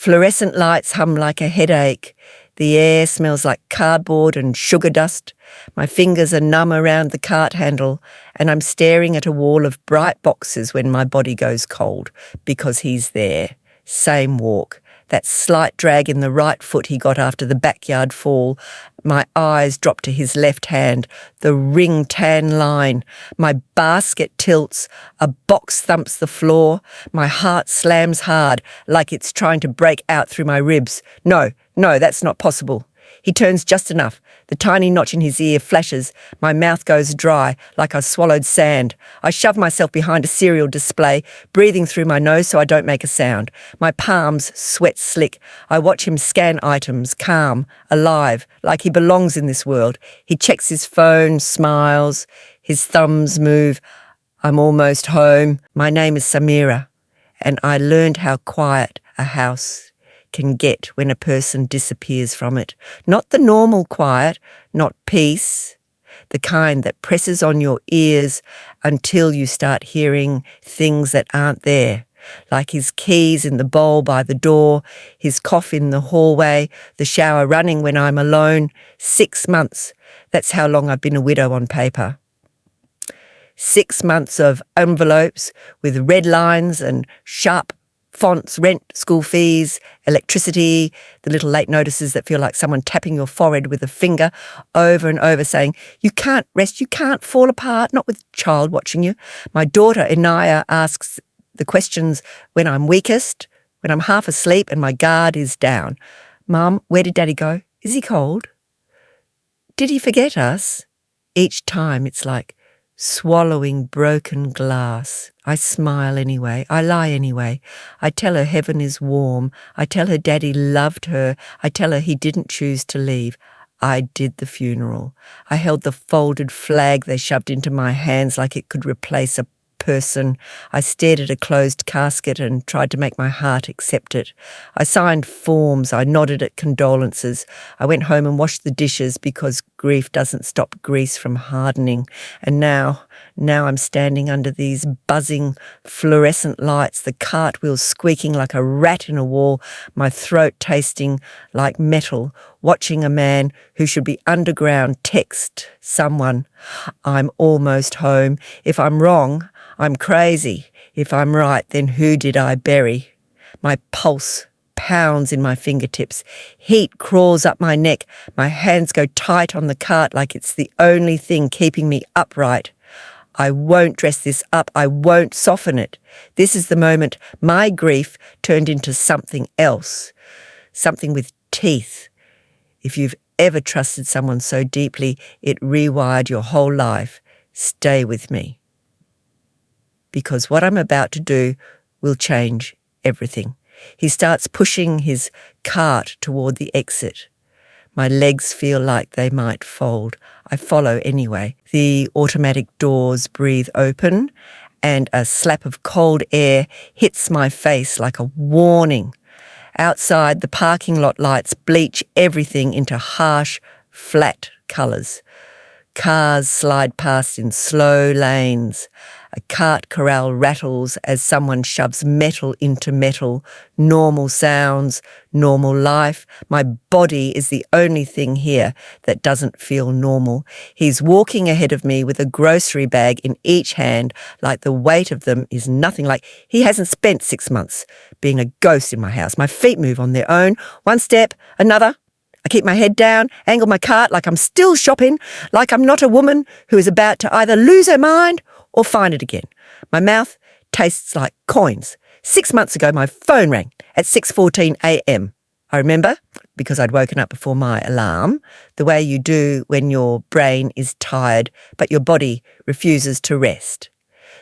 Fluorescent lights hum like a headache. The air smells like cardboard and sugar dust. My fingers are numb around the cart handle, and I'm staring at a wall of bright boxes when my body goes cold, because he's there. Same walk. That slight drag in the right foot he got after the backyard fall. My eyes drop to his left hand, the ring tan line. My basket tilts, a box thumps the floor. My heart slams hard, like it's trying to break out through my ribs. No, that's not possible. He turns just enough. The tiny notch in his ear flashes. My mouth goes dry, like I swallowed sand. I shove myself behind a cereal display, breathing through my nose so I don't make a sound. My palms sweat slick. I watch him scan items, calm, alive, like he belongs in this world. He checks his phone, smiles. His thumbs move. I'm almost home. My name is Samira, and I learned how quiet a house can get when a person disappears from it. Not the normal quiet, not peace, the kind that presses on your ears until you start hearing things that aren't there, like his keys in the bowl by the door, his cough in the hallway, the shower running when I'm alone. 6 months. That's how long I've been a widow on paper. 6 months of envelopes with red lines and sharp fonts, rent, school fees, electricity, the little late notices that feel like someone tapping your forehead with a finger over and over saying, you can't rest, you can't fall apart, not with child watching you. My daughter, Andie, asks the questions when I'm weakest, when I'm half asleep and my guard is down. Mum, where did Daddy go? Is he cold? Did he forget us? Each time it's like swallowing broken glass. I smile anyway. I lie anyway. I tell her heaven is warm. I tell her Daddy loved her. I tell her he didn't choose to leave. I did the funeral. I held the folded flag they shoved into my hands like it could replace a person. I stared at a closed casket and tried to make my heart accept it. I signed forms. I nodded at condolences. I went home and washed the dishes because grief doesn't stop grease from hardening. And now I'm standing under these buzzing fluorescent lights, the cartwheels squeaking like a rat in a wall, my throat tasting like metal, watching a man who should be underground text someone, I'm almost home. If I'm wrong, I'm crazy. If I'm right, then who did I bury? My pulse pounds in my fingertips. Heat crawls up my neck. My hands go tight on the cart like it's the only thing keeping me upright. I won't dress this up. I won't soften it. This is the moment my grief turned into something else, something with teeth. If you've ever trusted someone so deeply, it rewired your whole life. Stay with me. Because what I'm about to do will change everything. He starts pushing his cart toward the exit. My legs feel like they might fold. I follow anyway. The automatic doors breathe open and a slap of cold air hits my face like a warning. Outside, the parking lot lights bleach everything into harsh, flat colours. Cars slide past in slow lanes. A cart corral rattles as someone shoves metal into metal. Normal sounds, normal life. My body is the only thing here that doesn't feel normal. He's walking ahead of me with a grocery bag in each hand, like the weight of them is nothing. Like he hasn't spent 6 months being a ghost in my house. My feet move on their own. One step, another. I keep my head down, angle my cart like I'm still shopping, like I'm not a woman who is about to either lose her mind or find it again. My mouth tastes like coins. 6 months ago, my phone rang at 6:14 a.m. I remember, because I'd woken up before my alarm, the way you do when your brain is tired, but your body refuses to rest.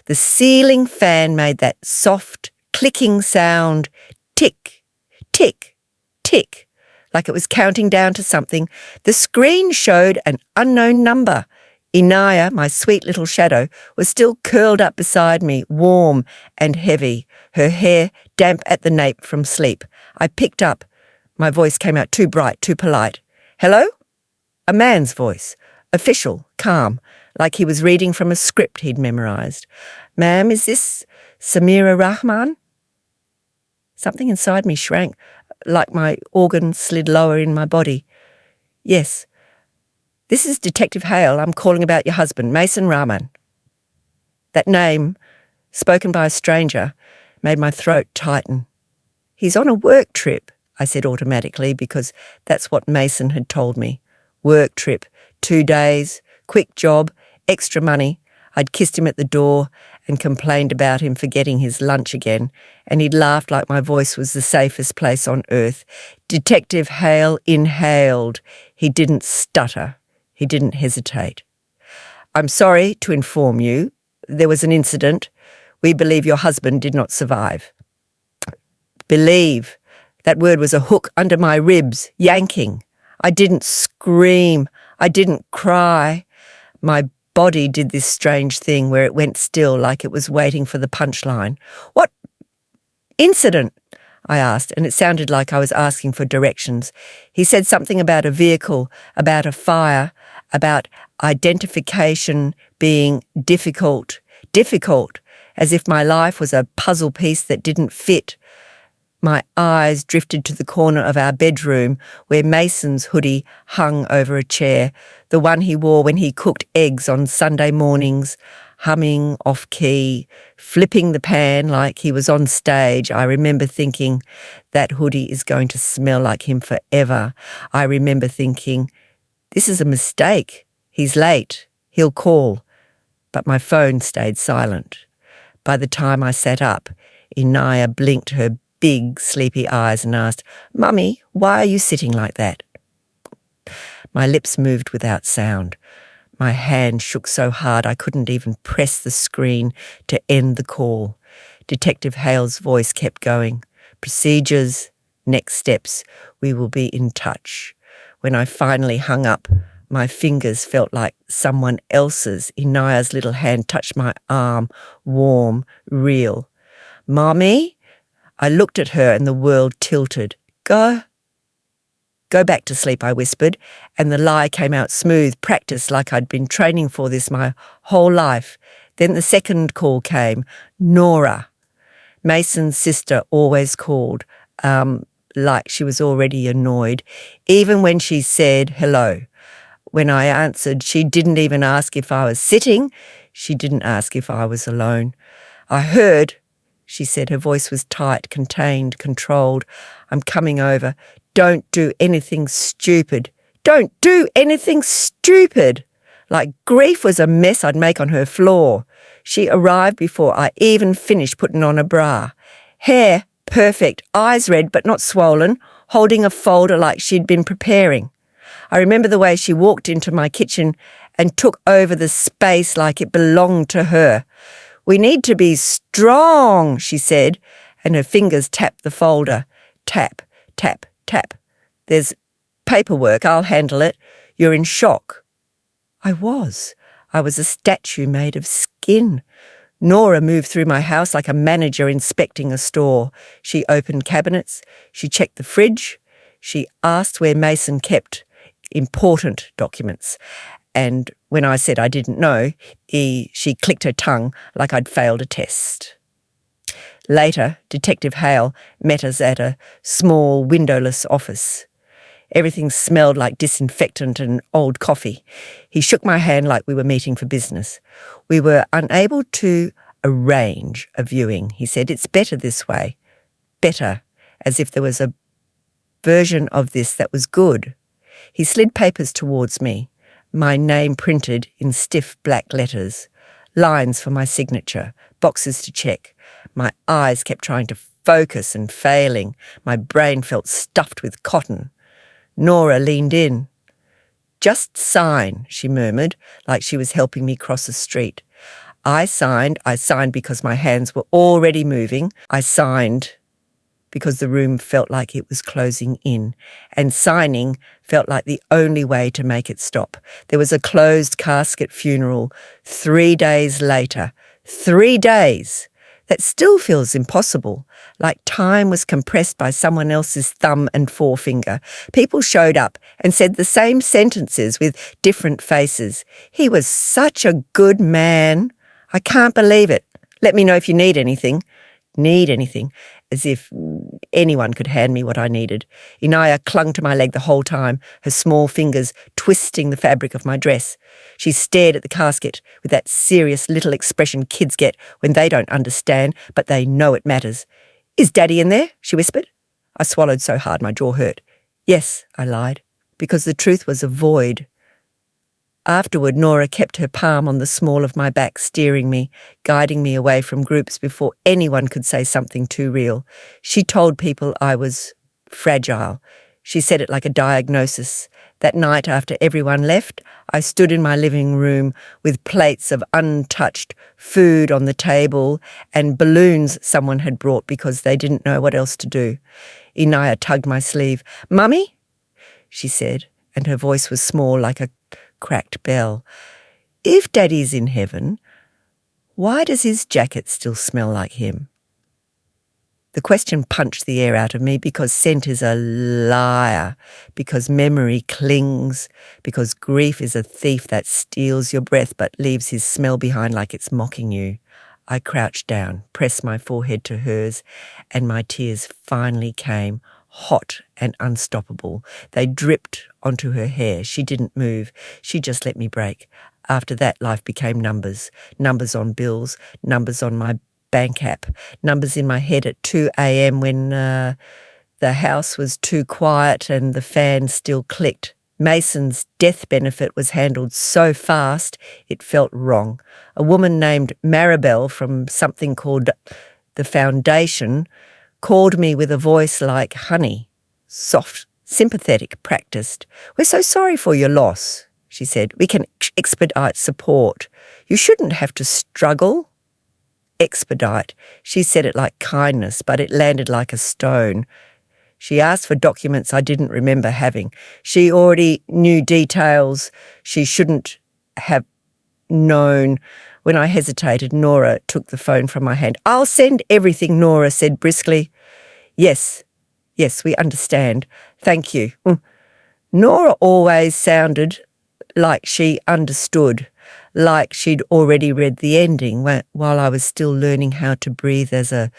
The ceiling fan made that soft, clicking sound, tick, tick, tick, like it was counting down to something. The screen showed an unknown number. Inaya, my sweet little shadow, was still curled up beside me, warm and heavy, her hair damp at the nape from sleep. I picked up. My voice came out too bright, too polite. Hello? A man's voice, official, calm, like he was reading from a script he'd memorised. Ma'am, is this Samira Rahman? Something inside me shrank. like my organ slid lower in my body. Yes. This is Detective Hale. I'm calling about your husband, Mason Rahman. That name, spoken by a stranger, made my throat tighten. He's on a work trip, I said automatically, because that's what Mason had told me. Work trip, 2 days, quick job, extra money. I'd kissed him at the door and complained about him forgetting his lunch again, and he'd laughed like my voice was the safest place on earth. Detective Hale inhaled. He didn't stutter. He didn't hesitate. I'm sorry to inform you, there was an incident. We believe your husband did not survive. Believe. That word was a hook under my ribs, yanking. I didn't scream. I didn't cry. My body did this strange thing where it went still, like it was waiting for the punchline. What incident? I asked, and it sounded like I was asking for directions. He said something about a vehicle, about a fire, about identification being difficult, as if my life was a puzzle piece that didn't fit. My eyes drifted to the corner of our bedroom where Mason's hoodie hung over a chair, the one he wore when he cooked eggs on Sunday mornings, humming off-key, flipping the pan like he was on stage. I remember thinking, that hoodie is going to smell like him forever. I remember thinking, this is a mistake. He's late. He'll call. But my phone stayed silent. By the time I sat up, Inaya blinked her big, sleepy eyes and asked, Mummy, why are you sitting like that? My lips moved without sound. My hand shook so hard I couldn't even press the screen to end the call. Detective Hale's voice kept going. Procedures, next steps, we will be in touch. When I finally hung up, my fingers felt like someone else's. Inaya's little hand touched my arm, warm, real. Mommy? I looked at her and the world tilted. Go back to sleep, I whispered, and the lie came out smooth, practiced like I'd been training for this my whole life. Then the second call came. Nora. Mason's sister always called, like she was already annoyed, even when she said hello. When I answered, she didn't even ask if I was sitting. She didn't ask if I was alone. I heard, she said. Her voice was tight, contained, controlled. I'm coming over. Don't do anything stupid. Don't do anything stupid. Like grief was a mess I'd make on her floor. She arrived before I even finished putting on a bra. Hair perfect, eyes red but not swollen, holding a folder like she'd been preparing. I remember the way she walked into my kitchen and took over the space like it belonged to her. We need to be strong, she said, and her fingers tapped the folder. Tap, tap, tap. There's paperwork, I'll handle it. You're in shock. I was a statue made of skin. Nora moved through my house like a manager inspecting a store. She opened cabinets. She checked the fridge. She asked where Mason kept important documents. And when I said I didn't know, she clicked her tongue like I'd failed a test. Later, Detective Hale met us at a small, windowless office. Everything smelled like disinfectant and old coffee. He shook my hand like we were meeting for business. We were unable to arrange a viewing, he said. It's better this way. Better, as if there was a version of this that was good. He slid papers towards me, my name printed in stiff black letters, lines for my signature, boxes to check. My eyes kept trying to focus and failing. My brain felt stuffed with cotton. Nora leaned in. Just sign, she murmured, like she was helping me cross the street. I signed because my hands were already moving. I signed because the room felt like it was closing in, and signing felt like the only way to make it stop. There was a closed casket funeral 3 days later. 3 days! That still feels impossible, like time was compressed by someone else's thumb and forefinger. People showed up and said the same sentences with different faces. He was such a good man. I can't believe it. Let me know if you need anything. Need anything, as if anyone could hand me what I needed. Inaya clung to my leg the whole time, her small fingers twisting the fabric of my dress. She stared at the casket with that serious little expression kids get when they don't understand, but they know it matters. "Is Daddy in there?" she whispered. I swallowed so hard my jaw hurt. "Yes," I lied, because the truth was a void. Afterward, Nora kept her palm on the small of my back, steering me, guiding me away from groups before anyone could say something too real. She told people I was fragile. She said it like a diagnosis. That night after everyone left, I stood in my living room with plates of untouched food on the table and balloons someone had brought because they didn't know what else to do. Inaya tugged my sleeve. "Mummy?" she said, and her voice was small like a cracked bell. "If Daddy's in heaven, why does his jacket still smell like him?" The question punched the air out of me because scent is a liar, because memory clings, because grief is a thief that steals your breath but leaves his smell behind like it's mocking you. I crouched down, pressed my forehead to hers, and my tears finally came, hot and unstoppable. They dripped onto her hair. She didn't move. She just let me break. After that, life became numbers. Numbers on bills, numbers on my bank app, numbers in my head at 2 a.m. when the house was too quiet and the fan still clicked. Mason's death benefit was handled so fast it felt wrong. A woman named Maribel from something called the Foundation called me with a voice like honey, soft, sympathetic, practiced. "We're so sorry for your loss," she said. "We can expedite support. You shouldn't have to struggle." Expedite. She said it like kindness, but it landed like a stone. She asked for documents I didn't remember having. She already knew details she shouldn't have known. When I hesitated, Nora took the phone from my hand. "I'll send everything," Nora said briskly. Yes, we understand. Thank you." Nora always sounded like she understood, like she'd already read the ending. While I was still learning how to breathe as a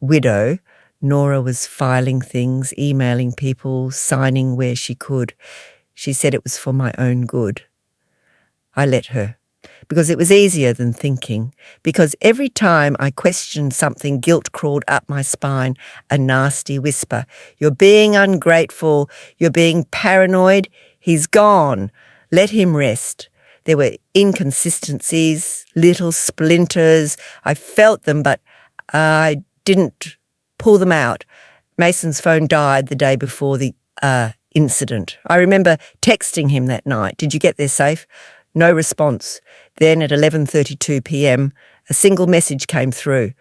widow, Nora was filing things, emailing people, signing where she could. She said it was for my own good. I let her, because it was easier than thinking, because every time I questioned something, guilt crawled up my spine, a nasty whisper. "You're being ungrateful, you're being paranoid, he's gone. Let him rest." There were inconsistencies, little splinters. I felt them, but I didn't pull them out. Mason's phone died the day before the incident. I remember texting him that night. "Did you get there safe?" No response. Then at 11:32 p.m, a single message came through.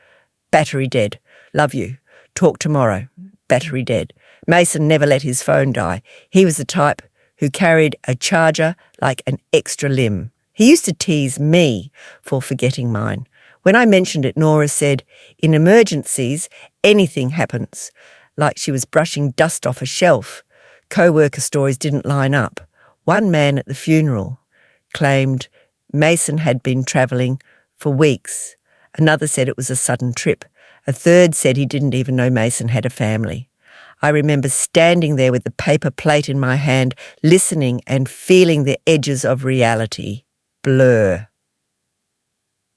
"Battery dead. Love you. Talk tomorrow." Battery dead. Mason never let his phone die. He was the type who carried a charger like an extra limb. He used to tease me for forgetting mine. When I mentioned it, Nora said, "In emergencies, anything happens," like she was brushing dust off a shelf. Co-worker stories didn't line up. One man at the funeral claimed Mason had been travelling for weeks. Another said it was a sudden trip. A third said he didn't even know Mason had a family. I remember standing there with the paper plate in my hand, listening and feeling the edges of reality blur.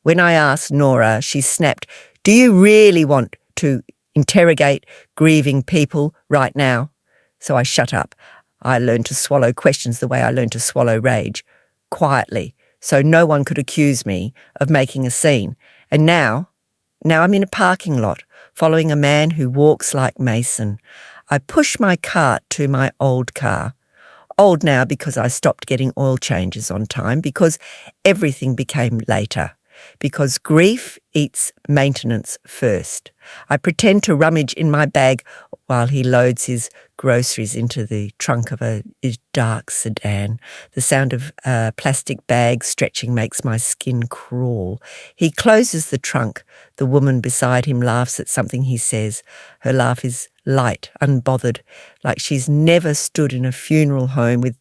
When I asked Nora, she snapped, "Do you really want to interrogate grieving people right now?" So I shut up. I learned to swallow questions the way I learned to swallow rage, quietly, so no one could accuse me of making a scene. And now I'm in a parking lot, following a man who walks like Mason. I push my cart to my old car. Old now because I stopped getting oil changes on time, because everything became later, because grief eats maintenance first. I pretend to rummage in my bag while he loads his groceries into the trunk of a dark sedan. The sound of plastic bags stretching makes my skin crawl. He closes the trunk. The woman beside him laughs at something he says. Her laugh is light, unbothered, like she's never stood in a funeral home with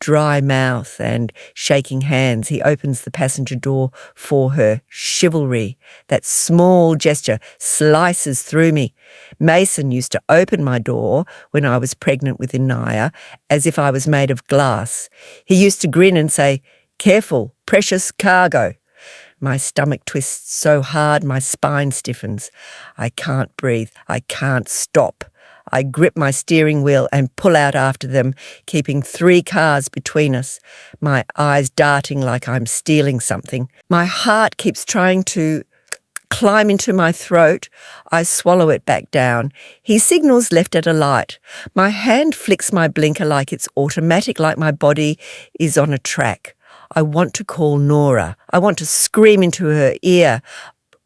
dry mouth and shaking hands, he opens the passenger door for her. Chivalry. That small gesture slices through me. Mason used to open my door when I was pregnant with Inaya as if I was made of glass. He used to grin and say, "Careful, precious cargo." My stomach twists so hard my spine stiffens. I can't breathe. I can't stop. I grip my steering wheel and pull out after them, keeping 3 cars between us, my eyes darting like I'm stealing something. My heart keeps trying to climb into my throat. I swallow it back down. He signals left at a light. My hand flicks my blinker like it's automatic, like my body is on a track. I want to call Nora. I want to scream into her ear.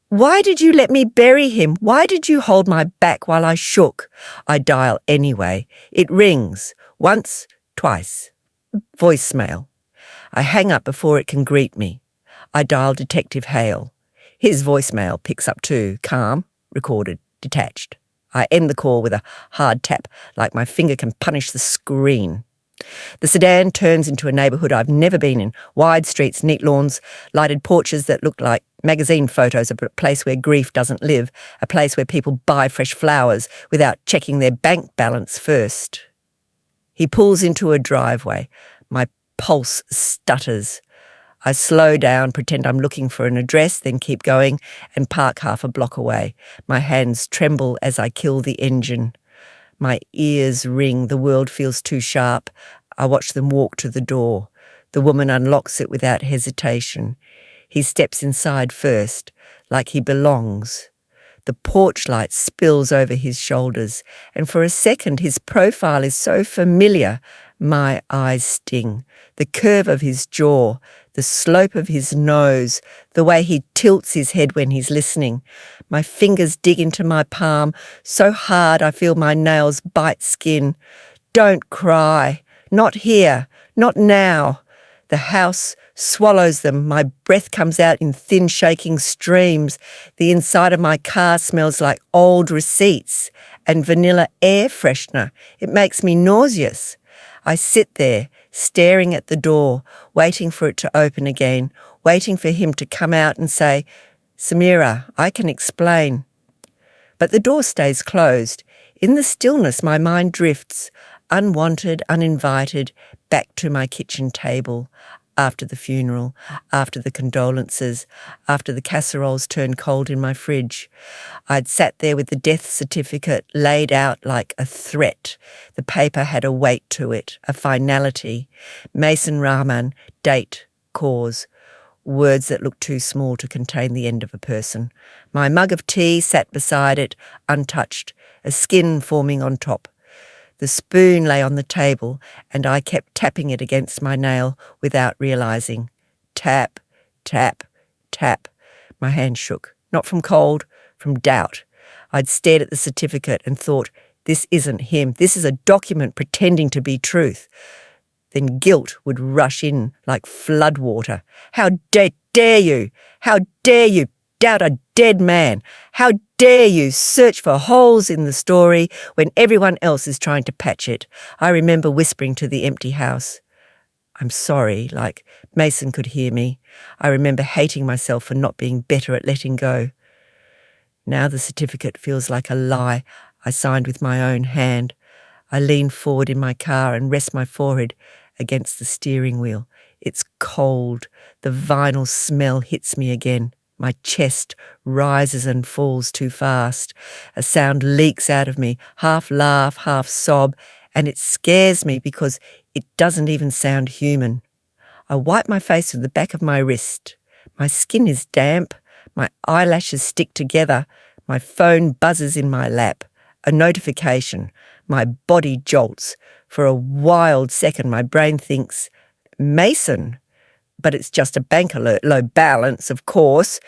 "Why did you let me bury him? Why did you hold my back while I shook?" I dial anyway. It rings. Once, twice. Voicemail. I hang up before it can greet me. I dial Detective Hale. His voicemail picks up too. Calm, recorded, detached. I end the call with a hard tap, like my finger can punish the screen. The sedan turns into a neighbourhood I've never been in. Wide streets, neat lawns, lighted porches that look like magazine photos of a place where grief doesn't live, a place where people buy fresh flowers without checking their bank balance first. He pulls into a driveway. My pulse stutters. I slow down, pretend I'm looking for an address, then keep going and park half a block away. My hands tremble as I kill the engine. My ears ring. The world feels too sharp. I watch them walk to the door. The woman unlocks it without hesitation. He steps inside first, like he belongs. The porch light spills over his shoulders, and for a second his profile is so familiar. My eyes sting. The curve of his jaw, the slope of his nose, the way he tilts his head when he's listening. My fingers dig into my palm so hard I feel my nails bite skin. "Don't cry. Not here. Not now." The house swallows them. My breath comes out in thin, shaking streams. The inside of my car smells like old receipts and vanilla air freshener. It makes me nauseous. I sit there, staring at the door, waiting for it to open again, waiting for him to come out and say, "Samira, I can explain." But the door stays closed. In the stillness, my mind drifts, unwanted, uninvited, back to my kitchen table, after the funeral, after the condolences, after the casseroles turned cold in my fridge. I'd sat there with the death certificate laid out like a threat. The paper had a weight to it, a finality. Mason Rahman, date, cause. Words that looked too small to contain the end of a person. My mug of tea sat beside it, untouched, a skin forming on top. The spoon lay on the table, and I kept tapping it against my nail without realising. Tap, tap, tap. My hand shook, not from cold, from doubt. I'd stared at the certificate and thought, this isn't him. This is a document pretending to be truth. Then guilt would rush in like floodwater. How dare you? How dare you doubt a dead man? How dare you search for holes in the story when everyone else is trying to patch it? I remember whispering to the empty house, "I'm sorry," like Mason could hear me. I remember hating myself for not being better at letting go. Now the certificate feels like a lie I signed with my own hand. I lean forward in my car and rest my forehead against the steering wheel. It's cold. The vinyl smell hits me again. My chest rises and falls too fast. A sound leaks out of me, half laugh, half sob, and it scares me because it doesn't even sound human. I wipe my face with the back of my wrist. My skin is damp. My eyelashes stick together. My phone buzzes in my lap. A notification. My body jolts. For a wild second, my brain thinks, Mason. But it's just a bank alert, low balance, of course.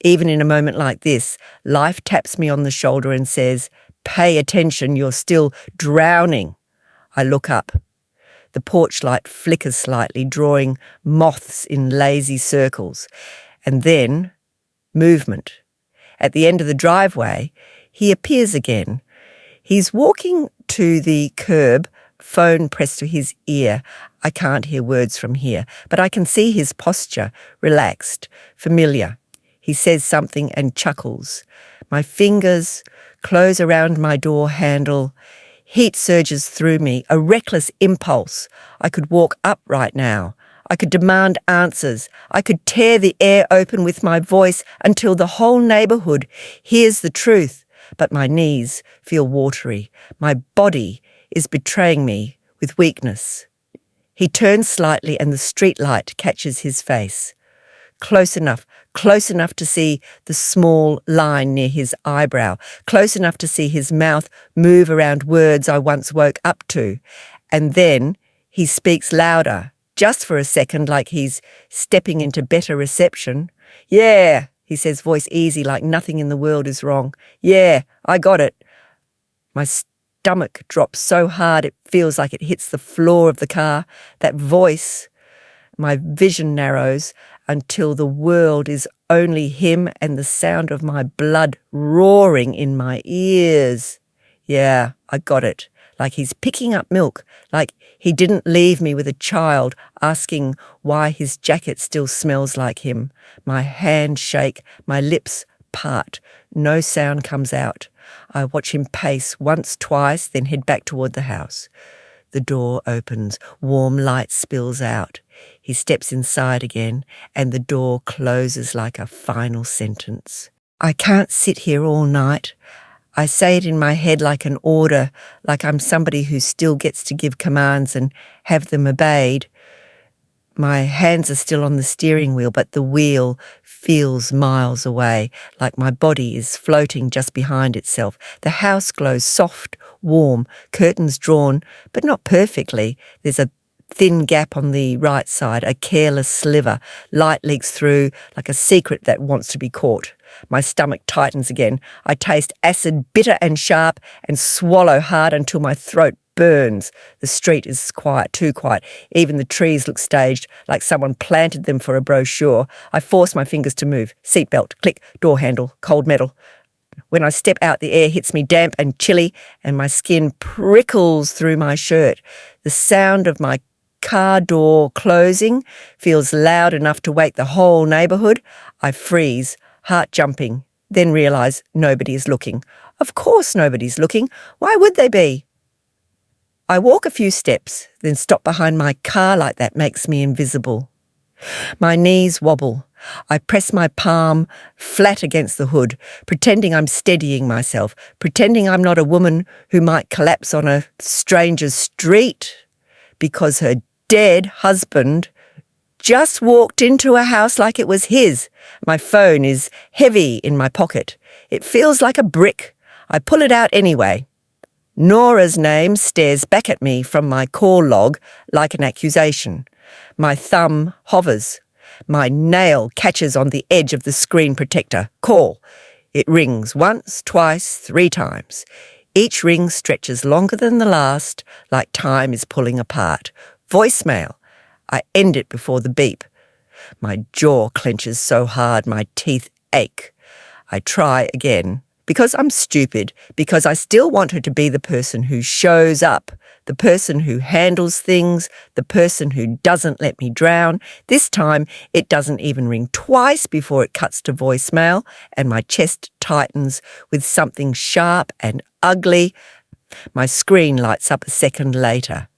Even in a moment like this, life taps me on the shoulder and says, "Pay attention, you're still drowning." I look up. The porch light flickers slightly, drawing moths in lazy circles. And then, movement. At the end of the driveway, he appears again. He's walking to the curb phone pressed to his ear. I can't hear words from here, but I can see his posture, relaxed, familiar. He says something and chuckles. My fingers close around my door handle. Heat surges through me, a reckless impulse. I could walk up right now. I could demand answers. I could tear the air open with my voice until the whole neighbourhood hears the truth. But my knees feel watery. My body is betraying me with weakness. He turns slightly and the streetlight catches his face. Close enough to see the small line near his eyebrow, close enough to see his mouth move around words I once woke up to. And then he speaks louder, just for a second, like he's stepping into better reception. "Yeah," he says, voice easy, like nothing in the world is wrong. "Yeah, I got it." My stomach drops so hard it feels like it hits the floor of the car. That voice, my vision narrows until the world is only him and the sound of my blood roaring in my ears. "Yeah, I got it." Like he's picking up milk, like he didn't leave me with a child asking why his jacket still smells like him. My hands shake, my lips part. No sound comes out. I watch him pace once, twice, then head back toward the house. The door opens, warm light spills out. He steps inside again, and the door closes like a final sentence. I can't sit here all night. I say it in my head like an order, like I'm somebody who still gets to give commands and have them obeyed. My hands are still on the steering wheel, but the wheel feels miles away, like my body is floating just behind itself. The house glows soft, warm, curtains drawn, but not perfectly. There's a thin gap on the right side, a careless sliver. Light leaks through like a secret that wants to be caught. My stomach tightens again. I taste acid, bitter and sharp, and swallow hard until my throat burns. The street is quiet, too quiet. Even the trees look staged, like someone planted them for a brochure. I force my fingers to move. Seatbelt, click, door handle, cold metal. When I step out, the air hits me damp and chilly, and my skin prickles through my shirt. The sound of my car door closing feels loud enough to wake the whole neighbourhood. I freeze, heart jumping, then realise nobody is looking. Of course nobody's looking. Why would they be? I walk a few steps, then stop behind my car like that makes me invisible. My knees wobble. I press my palm flat against the hood, pretending I'm steadying myself, pretending I'm not a woman who might collapse on a stranger's street because her dead husband just walked into a house like it was his. My phone is heavy in my pocket. It feels like a brick. I pull it out anyway. Nora's name stares back at me from my call log like an accusation. My thumb hovers. My nail catches on the edge of the screen protector. Call. It rings once, twice, 3 times. Each ring stretches longer than the last, like time is pulling apart. Voicemail. I end it before the beep. My jaw clenches so hard my teeth ache. I try again. Because I'm stupid, because I still want her to be the person who shows up, the person who handles things, the person who doesn't let me drown. This time, it doesn't even ring twice before it cuts to voicemail, and my chest tightens with something sharp and ugly. My screen lights up a second later.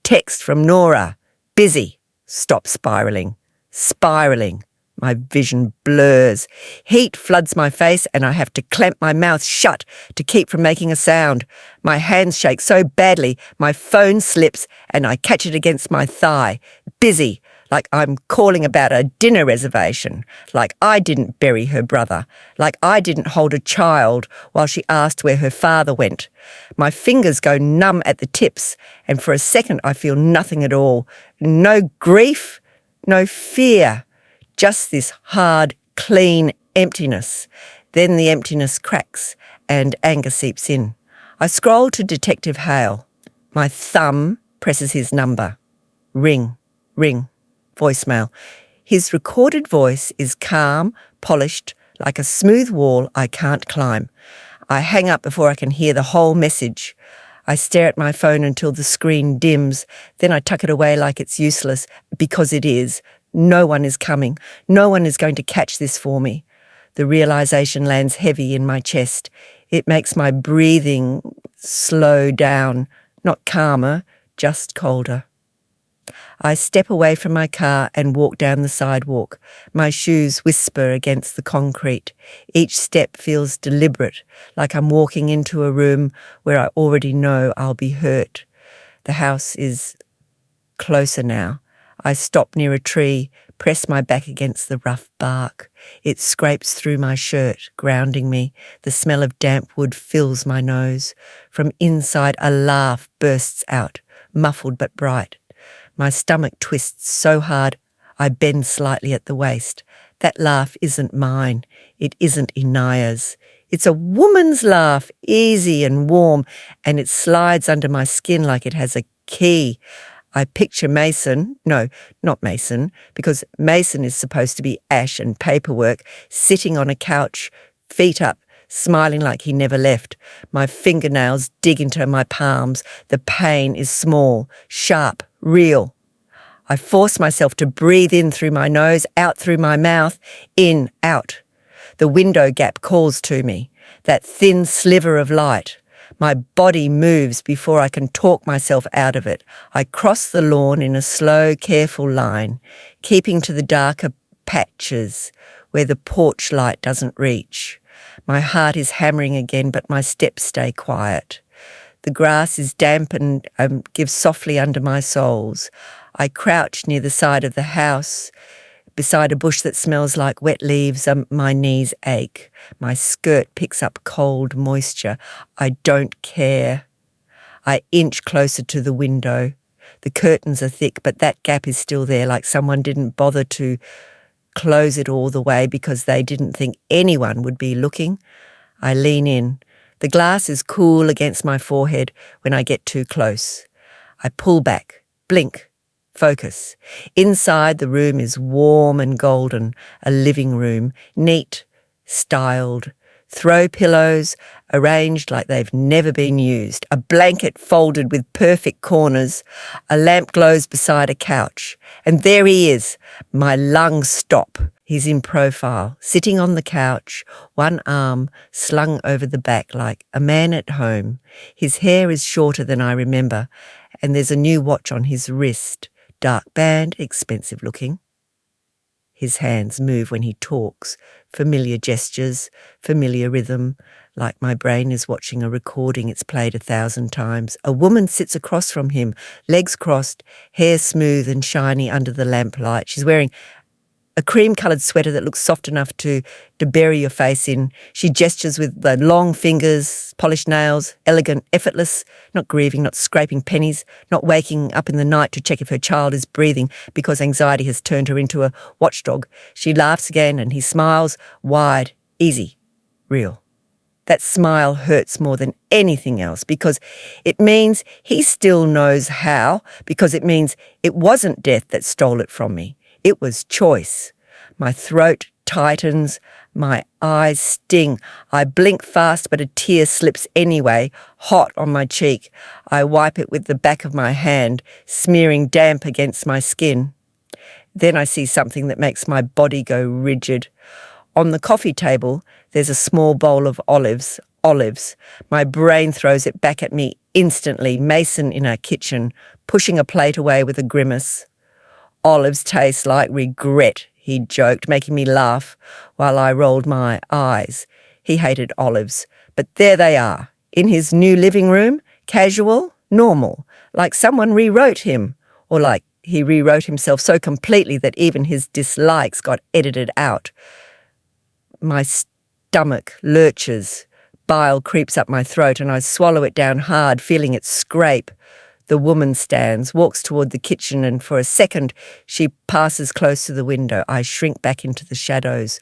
Text from Nora. Busy. Stop spiralling. Spiralling. My vision blurs. Heat floods my face and I have to clamp my mouth shut to keep from making a sound. My hands shake so badly, my phone slips and I catch it against my thigh. Busy, like I'm calling about a dinner reservation, like I didn't bury her brother, like I didn't hold a child while she asked where her father went. My fingers go numb at the tips and for a second I feel nothing at all. No grief, no fear. Just this hard, clean emptiness. Then the emptiness cracks and anger seeps in. I scroll to Detective Hale. My thumb presses his number. Ring, ring, voicemail. His recorded voice is calm, polished, like a smooth wall I can't climb. I hang up before I can hear the whole message. I stare at my phone until the screen dims, then I tuck it away like it's useless, because it is. No one is coming. No one is going to catch this for me. The realization lands heavy in my chest. It makes my breathing slow down, not calmer, just colder. I step away from my car and walk down the sidewalk. My shoes whisper against the concrete. Each step feels deliberate, like I'm walking into a room where I already know I'll be hurt. The house is closer now. I stop near a tree, press my back against the rough bark. It scrapes through my shirt, grounding me. The smell of damp wood fills my nose. From inside, a laugh bursts out, muffled but bright. My stomach twists so hard, I bend slightly at the waist. That laugh isn't mine. It isn't Inaya's. It's a woman's laugh, easy and warm, and it slides under my skin like it has a key. I picture Mason, no, not Mason, because Mason is supposed to be ash and paperwork, sitting on a couch, feet up, smiling like he never left. My fingernails dig into my palms. The pain is small, sharp, real. I force myself to breathe in through my nose, out through my mouth, in, out. The window gap calls to me, that thin sliver of light. My body moves before I can talk myself out of it. I cross the lawn in a slow, careful line, keeping to the darker patches where the porch light doesn't reach. My heart is hammering again, but my steps stay quiet. The grass is damp and gives softly under my soles. I crouch near the side of the house, beside a bush that smells like wet leaves. My knees ache. My skirt picks up cold moisture. I don't care. I inch closer to the window. The curtains are thick, but that gap is still there, like someone didn't bother to close it all the way because they didn't think anyone would be looking. I lean in. The glass is cool against my forehead when I get too close. I pull back, blink, focus. Inside, the room is warm and golden, a living room, neat, styled. Throw pillows, arranged like they've never been used. A blanket folded with perfect corners. A lamp glows beside a couch. And there he is. My lungs stop. He's in profile, sitting on the couch, one arm slung over the back like a man at home. His hair is shorter than I remember, and there's a new watch on his wrist. Dark band, expensive looking. His hands move when he talks, familiar gestures, familiar rhythm, like my brain is watching a recording it's played 1,000 times. A woman sits across from him, legs crossed, hair smooth and shiny under the lamplight. She's wearing a cream-coloured sweater that looks soft enough to bury your face in. She gestures with the long fingers, polished nails, elegant, effortless, not grieving, not scraping pennies, not waking up in the night to check if her child is breathing because anxiety has turned her into a watchdog. She laughs again and he smiles, wide, easy, real. That smile hurts more than anything else because it means he still knows how, because it means it wasn't death that stole it from me. It was choice. My throat tightens, my eyes sting. I blink fast, but a tear slips anyway, hot on my cheek. I wipe it with the back of my hand, smearing damp against my skin. Then I see something that makes my body go rigid. On the coffee table, there's a small bowl of olives. My brain throws it back at me instantly. Mason in our kitchen, pushing a plate away with a grimace. Olives taste like regret, he joked, making me laugh while I rolled my eyes. He hated olives, but there they are, in his new living room, casual, normal, like someone rewrote him, or like he rewrote himself so completely that even his dislikes got edited out. My stomach lurches, bile creeps up my throat, and I swallow it down hard, feeling it scrape. The woman stands, walks toward the kitchen, and for a second she passes close to the window. I shrink back into the shadows,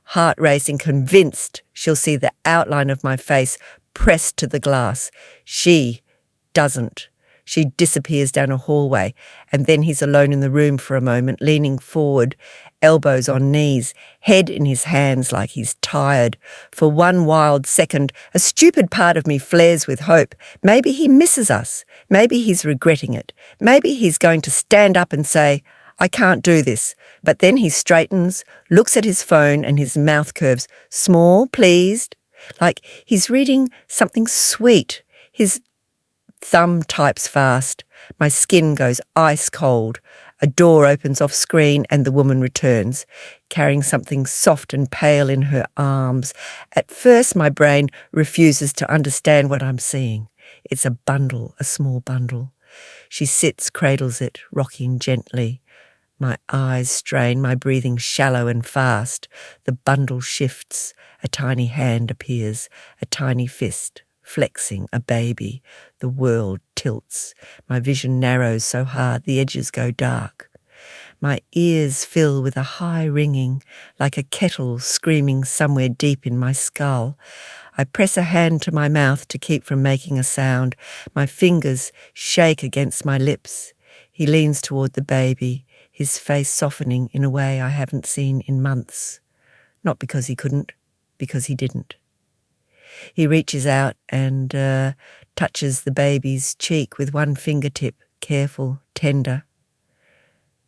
heart racing, convinced she'll see the outline of my face pressed to the glass. She doesn't. She disappears down a hallway, and then he's alone in the room for a moment, leaning forward, elbows on knees, head in his hands like he's tired. For one wild second, a stupid part of me flares with hope. Maybe he misses us. Maybe he's regretting it. Maybe he's going to stand up and say, I can't do this. But then he straightens, looks at his phone, and his mouth curves, small, pleased, like he's reading something sweet. His thumb types fast. My skin goes ice cold. A door opens off screen and the woman returns, carrying something soft and pale in her arms. At first my brain refuses to understand what I'm seeing. It's a bundle, a small bundle. She sits, cradles it, rocking gently. My eyes strain, my breathing shallow and fast. The bundle shifts. A tiny hand appears, a tiny fist, flexing a baby. The world tilts. My vision narrows so hard the edges go dark. My ears fill with a high ringing, like a kettle screaming somewhere deep in my skull. I press a hand to my mouth to keep from making a sound. My fingers shake against my lips. He leans toward the baby, his face softening in a way I haven't seen in months. Not because he couldn't, because he didn't. He reaches out and touches the baby's cheek with one fingertip, careful, tender.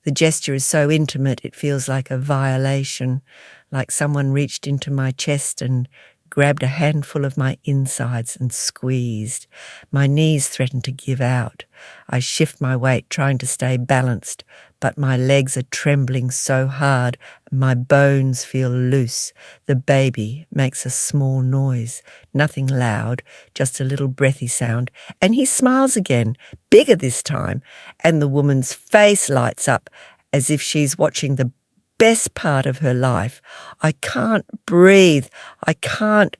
The gesture is so intimate it feels like a violation, like someone reached into my chest and grabbed a handful of my insides and squeezed. My knees threaten to give out. I shift my weight, trying to stay balanced, but my legs are trembling so hard, my bones feel loose. The baby makes a small noise, nothing loud, just a little breathy sound, and he smiles again, bigger this time, and the woman's face lights up as if she's watching the best part of her life. I can't breathe. I can't.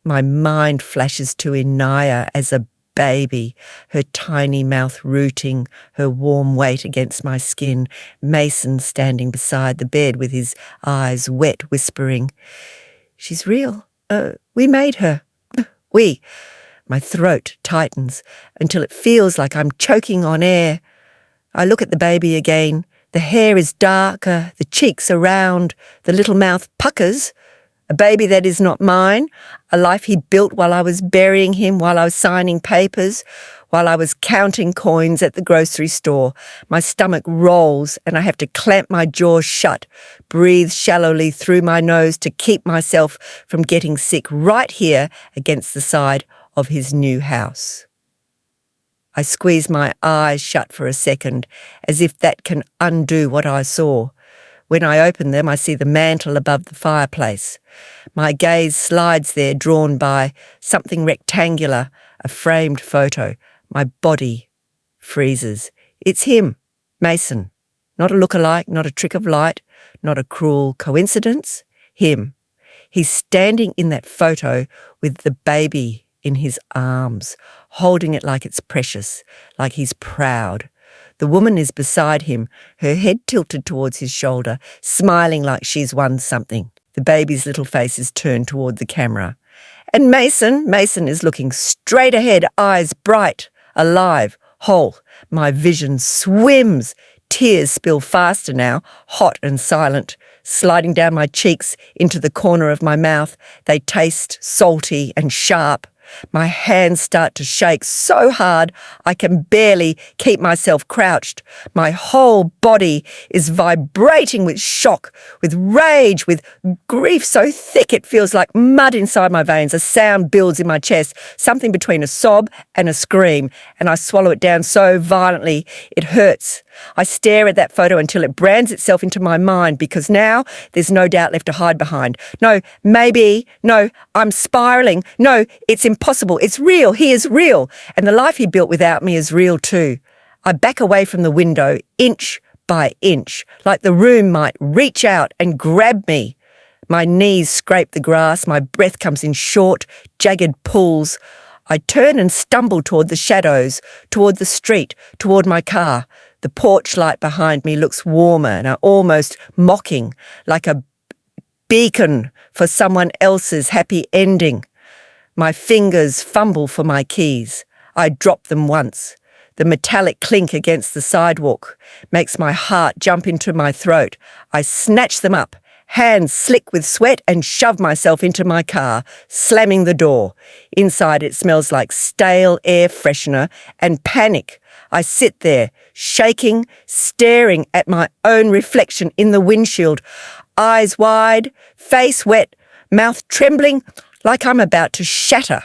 My mind flashes to Inaya as a baby, her tiny mouth rooting, her warm weight against my skin, Mason standing beside the bed with his eyes wet, whispering, "She's real. We made her. We." My throat tightens until it feels like I'm choking on air. I look at the baby again. The hair is darker, the cheeks are round, the little mouth puckers. A baby that is not mine, a life he built while I was burying him, while I was signing papers, while I was counting coins at the grocery store. My stomach rolls and I have to clamp my jaws shut, breathe shallowly through my nose to keep myself from getting sick right here against the side of his new house. I squeeze my eyes shut for a second, as if that can undo what I saw. When I open them, I see the mantel above the fireplace. My gaze slides there, drawn by something rectangular, a framed photo. My body freezes. It's him, Mason. Not a look-alike, not a trick of light, not a cruel coincidence. Him. He's standing in that photo with the baby in his arms, holding it like it's precious, like he's proud. The woman is beside him, her head tilted towards his shoulder, smiling like she's won something. The baby's little face is turned toward the camera. And Mason is looking straight ahead, eyes bright, alive, whole. My vision swims. Tears spill faster now, hot and silent, sliding down my cheeks into the corner of my mouth. They taste salty and sharp. My hands start to shake so hard I can barely keep myself crouched. My whole body is vibrating with shock, with rage, with grief so thick it feels like mud inside my veins. A sound builds in my chest, something between a sob and a scream, and I swallow it down so violently it hurts. I stare at that photo until it brands itself into my mind, because now there's no doubt left to hide behind. No, maybe. No, I'm spiraling. No, it's impossible. It's real. He is real. And the life he built without me is real too. I back away from the window, inch by inch, like the room might reach out and grab me. My knees scrape the grass. My breath comes in short, jagged pulls. I turn and stumble toward the shadows, toward the street, toward my car. The porch light behind me looks warmer and almost mocking, like a beacon for someone else's happy ending. My fingers fumble for my keys. I drop them once. The metallic clink against the sidewalk makes my heart jump into my throat. I snatch them up, hands slick with sweat, and shove myself into my car, slamming the door. Inside it smells like stale air freshener and panic. I sit there, shaking, staring at my own reflection in the windshield, eyes wide, face wet, mouth trembling like I'm about to shatter.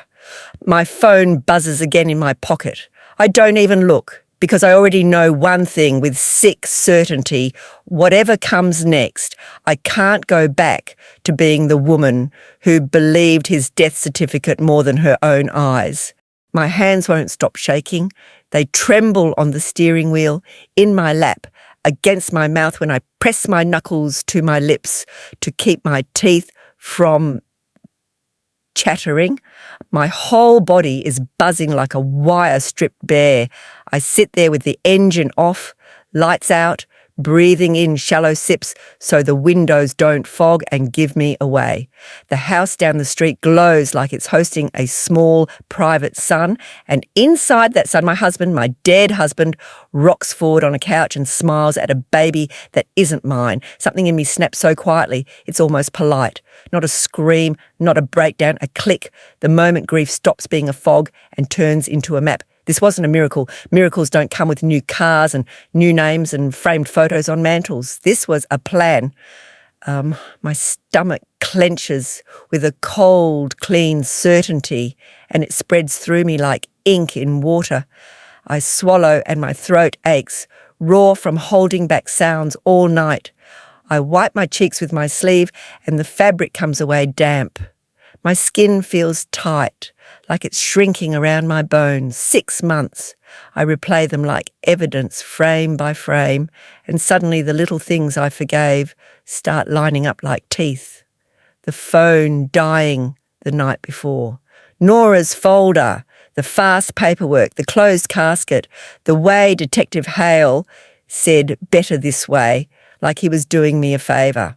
My phone buzzes again in my pocket. I don't even look, because I already know one thing with sick certainty: whatever comes next, I can't go back to being the woman who believed his death certificate more than her own eyes. My hands won't stop shaking. They tremble on the steering wheel, in my lap, against my mouth when I press my knuckles to my lips to keep my teeth from chattering. My whole body is buzzing like a wire-stripped bear. I sit there with the engine off, lights out, breathing in shallow sips so the windows don't fog and give me away. The house down the street glows like it's hosting a small private sun, and inside that sun, my husband, my dead husband, rocks forward on a couch and smiles at a baby that isn't mine. Something in me snaps so quietly, it's almost polite. Not a scream, not a breakdown, a click. The moment grief stops being a fog and turns into a map. This wasn't a miracle. Miracles don't come with new cars and new names and framed photos on mantles. This was a plan. My stomach clenches with a cold, clean certainty, and it spreads through me like ink in water. I swallow and my throat aches, raw from holding back sounds all night. I wipe my cheeks with my sleeve and the fabric comes away damp. My skin feels tight, like it's shrinking around my bones. 6 months. I replay them like evidence, frame by frame, and suddenly the little things I forgave start lining up like teeth. The phone dying the night before. Nora's folder, the fast paperwork, the closed casket, the way Detective Hale said better this way, like he was doing me a favour.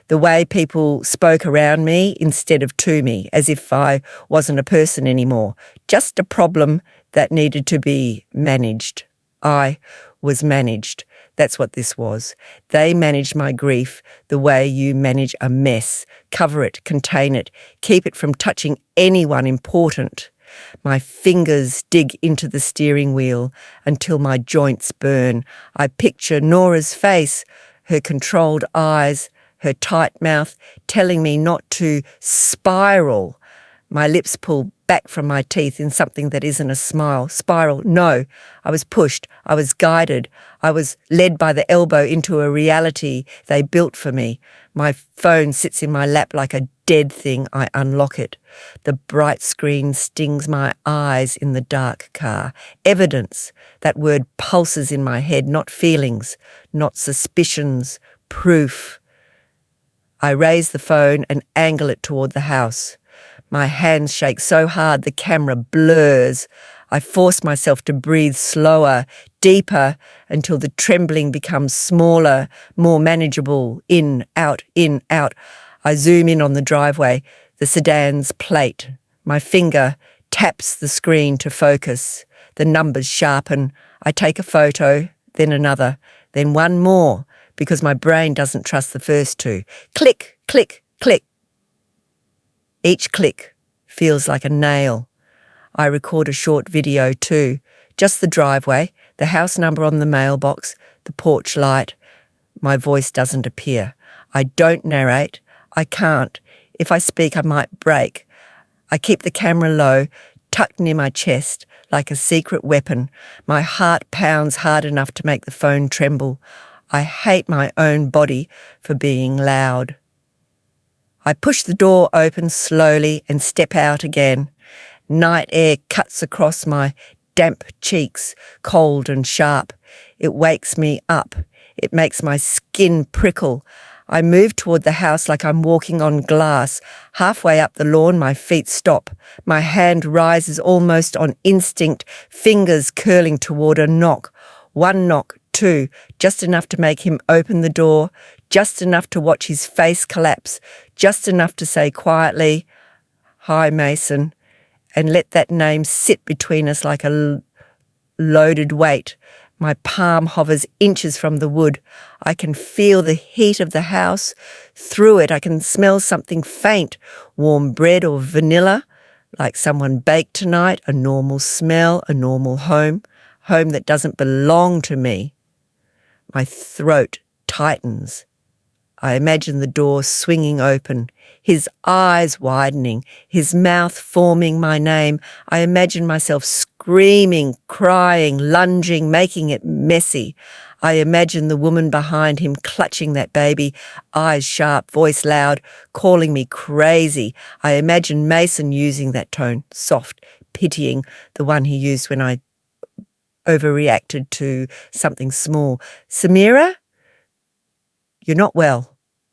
The way people spoke around me instead of to me, as if I wasn't a person anymore. Just a problem that needed to be managed. I was managed. That's what this was. They managed my grief the way you manage a mess. Cover it, contain it, keep it from touching anyone important. My fingers dig into the steering wheel until my joints burn. I picture Nora's face, her controlled eyes, her tight mouth telling me not to spiral. My lips pull back from my teeth in something that isn't a smile. Spiral, no. I was pushed. I was guided. I was led by the elbow into a reality they built for me. My phone sits in my lap like a dead thing. I unlock it. The bright screen stings my eyes in the dark car. Evidence. That word pulses in my head, not feelings, not suspicions. Proof. I raise the phone and angle it toward the house. My hands shake so hard the camera blurs. I force myself to breathe slower, deeper, until the trembling becomes smaller, more manageable. In, out, in, out. I zoom in on the driveway, the sedan's plate. My finger taps the screen to focus. The numbers sharpen. I take a photo, then another, then one more, because my brain doesn't trust the first two. Click, click, click. Each click feels like a nail. I record a short video too. Just the driveway, the house number on the mailbox, the porch light. My voice doesn't appear. I don't narrate. I can't. If I speak, I might break. I keep the camera low, tucked near my chest, like a secret weapon. My heart pounds hard enough to make the phone tremble. I hate my own body for being loud. I push the door open slowly and step out again. Night air cuts across my damp cheeks, cold and sharp. It wakes me up. It makes my skin prickle. I move toward the house like I'm walking on glass. Halfway up the lawn, my feet stop. My hand rises almost on instinct, fingers curling toward a knock. One knock, two, just enough to make him open the door, just enough to watch his face collapse, just enough to say quietly, "Hi, Mason," and let that name sit between us like a loaded weight. My palm hovers inches from the wood. I can feel the heat of the house. Through it, I can smell something faint, warm bread or vanilla, like someone baked tonight, a normal smell, a normal home that doesn't belong to me. My throat tightens. I imagine the door swinging open, his eyes widening, his mouth forming my name. I imagine myself screaming, crying, lunging, making it messy. I imagine the woman behind him clutching that baby, eyes sharp, voice loud, calling me crazy. I imagine Mason using that tone, soft, pitying, the one he used when I overreacted to something small. Samira, you're not well.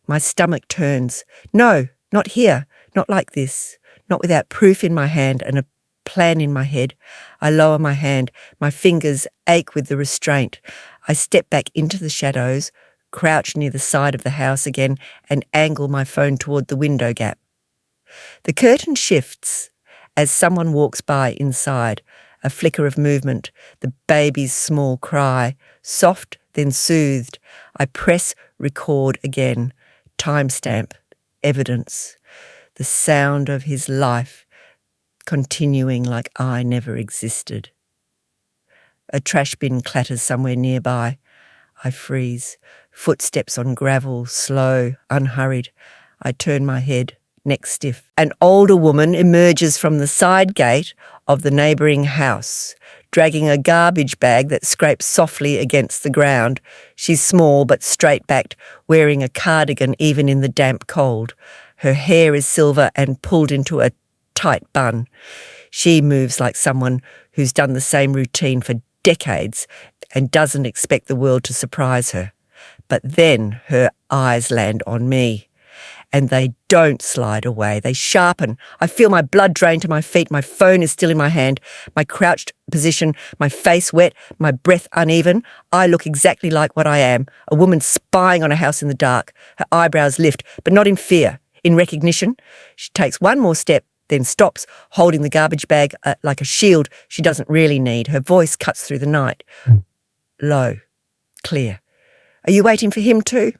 My stomach turns. No, not here, not like this, not without proof in my hand and a plan in my head. I lower my hand. My fingers ache with the restraint. I step back into the shadows, crouch near the side of the house again, and angle my phone toward the window gap. The curtain shifts as someone walks by inside. A flicker of movement, the baby's small cry, soft then soothed. I press record again. Timestamp, evidence, the sound of his life continuing like I never existed. A trash bin clatters somewhere nearby. I freeze. Footsteps on gravel, slow, unhurried. I turn my head, neck stiff. An older woman emerges from the side gate of the neighbouring house, dragging a garbage bag that scrapes softly against the ground. She's small but straight-backed, wearing a cardigan even in the damp cold. Her hair is silver and pulled into a tight bun. She moves like someone who's done the same routine for decades and doesn't expect the world to surprise her. But then her eyes land on me. And they don't slide away. They sharpen. I feel my blood drain to my feet. My phone is still in my hand. My crouched position, my face wet, my breath uneven. I look exactly like what I am, a woman spying on a house in the dark. Her eyebrows lift, but not in fear, in recognition. She takes one more step, then stops, holding the garbage bag like a shield she doesn't really need. Her voice cuts through the night. Low, clear. Are you waiting for him too?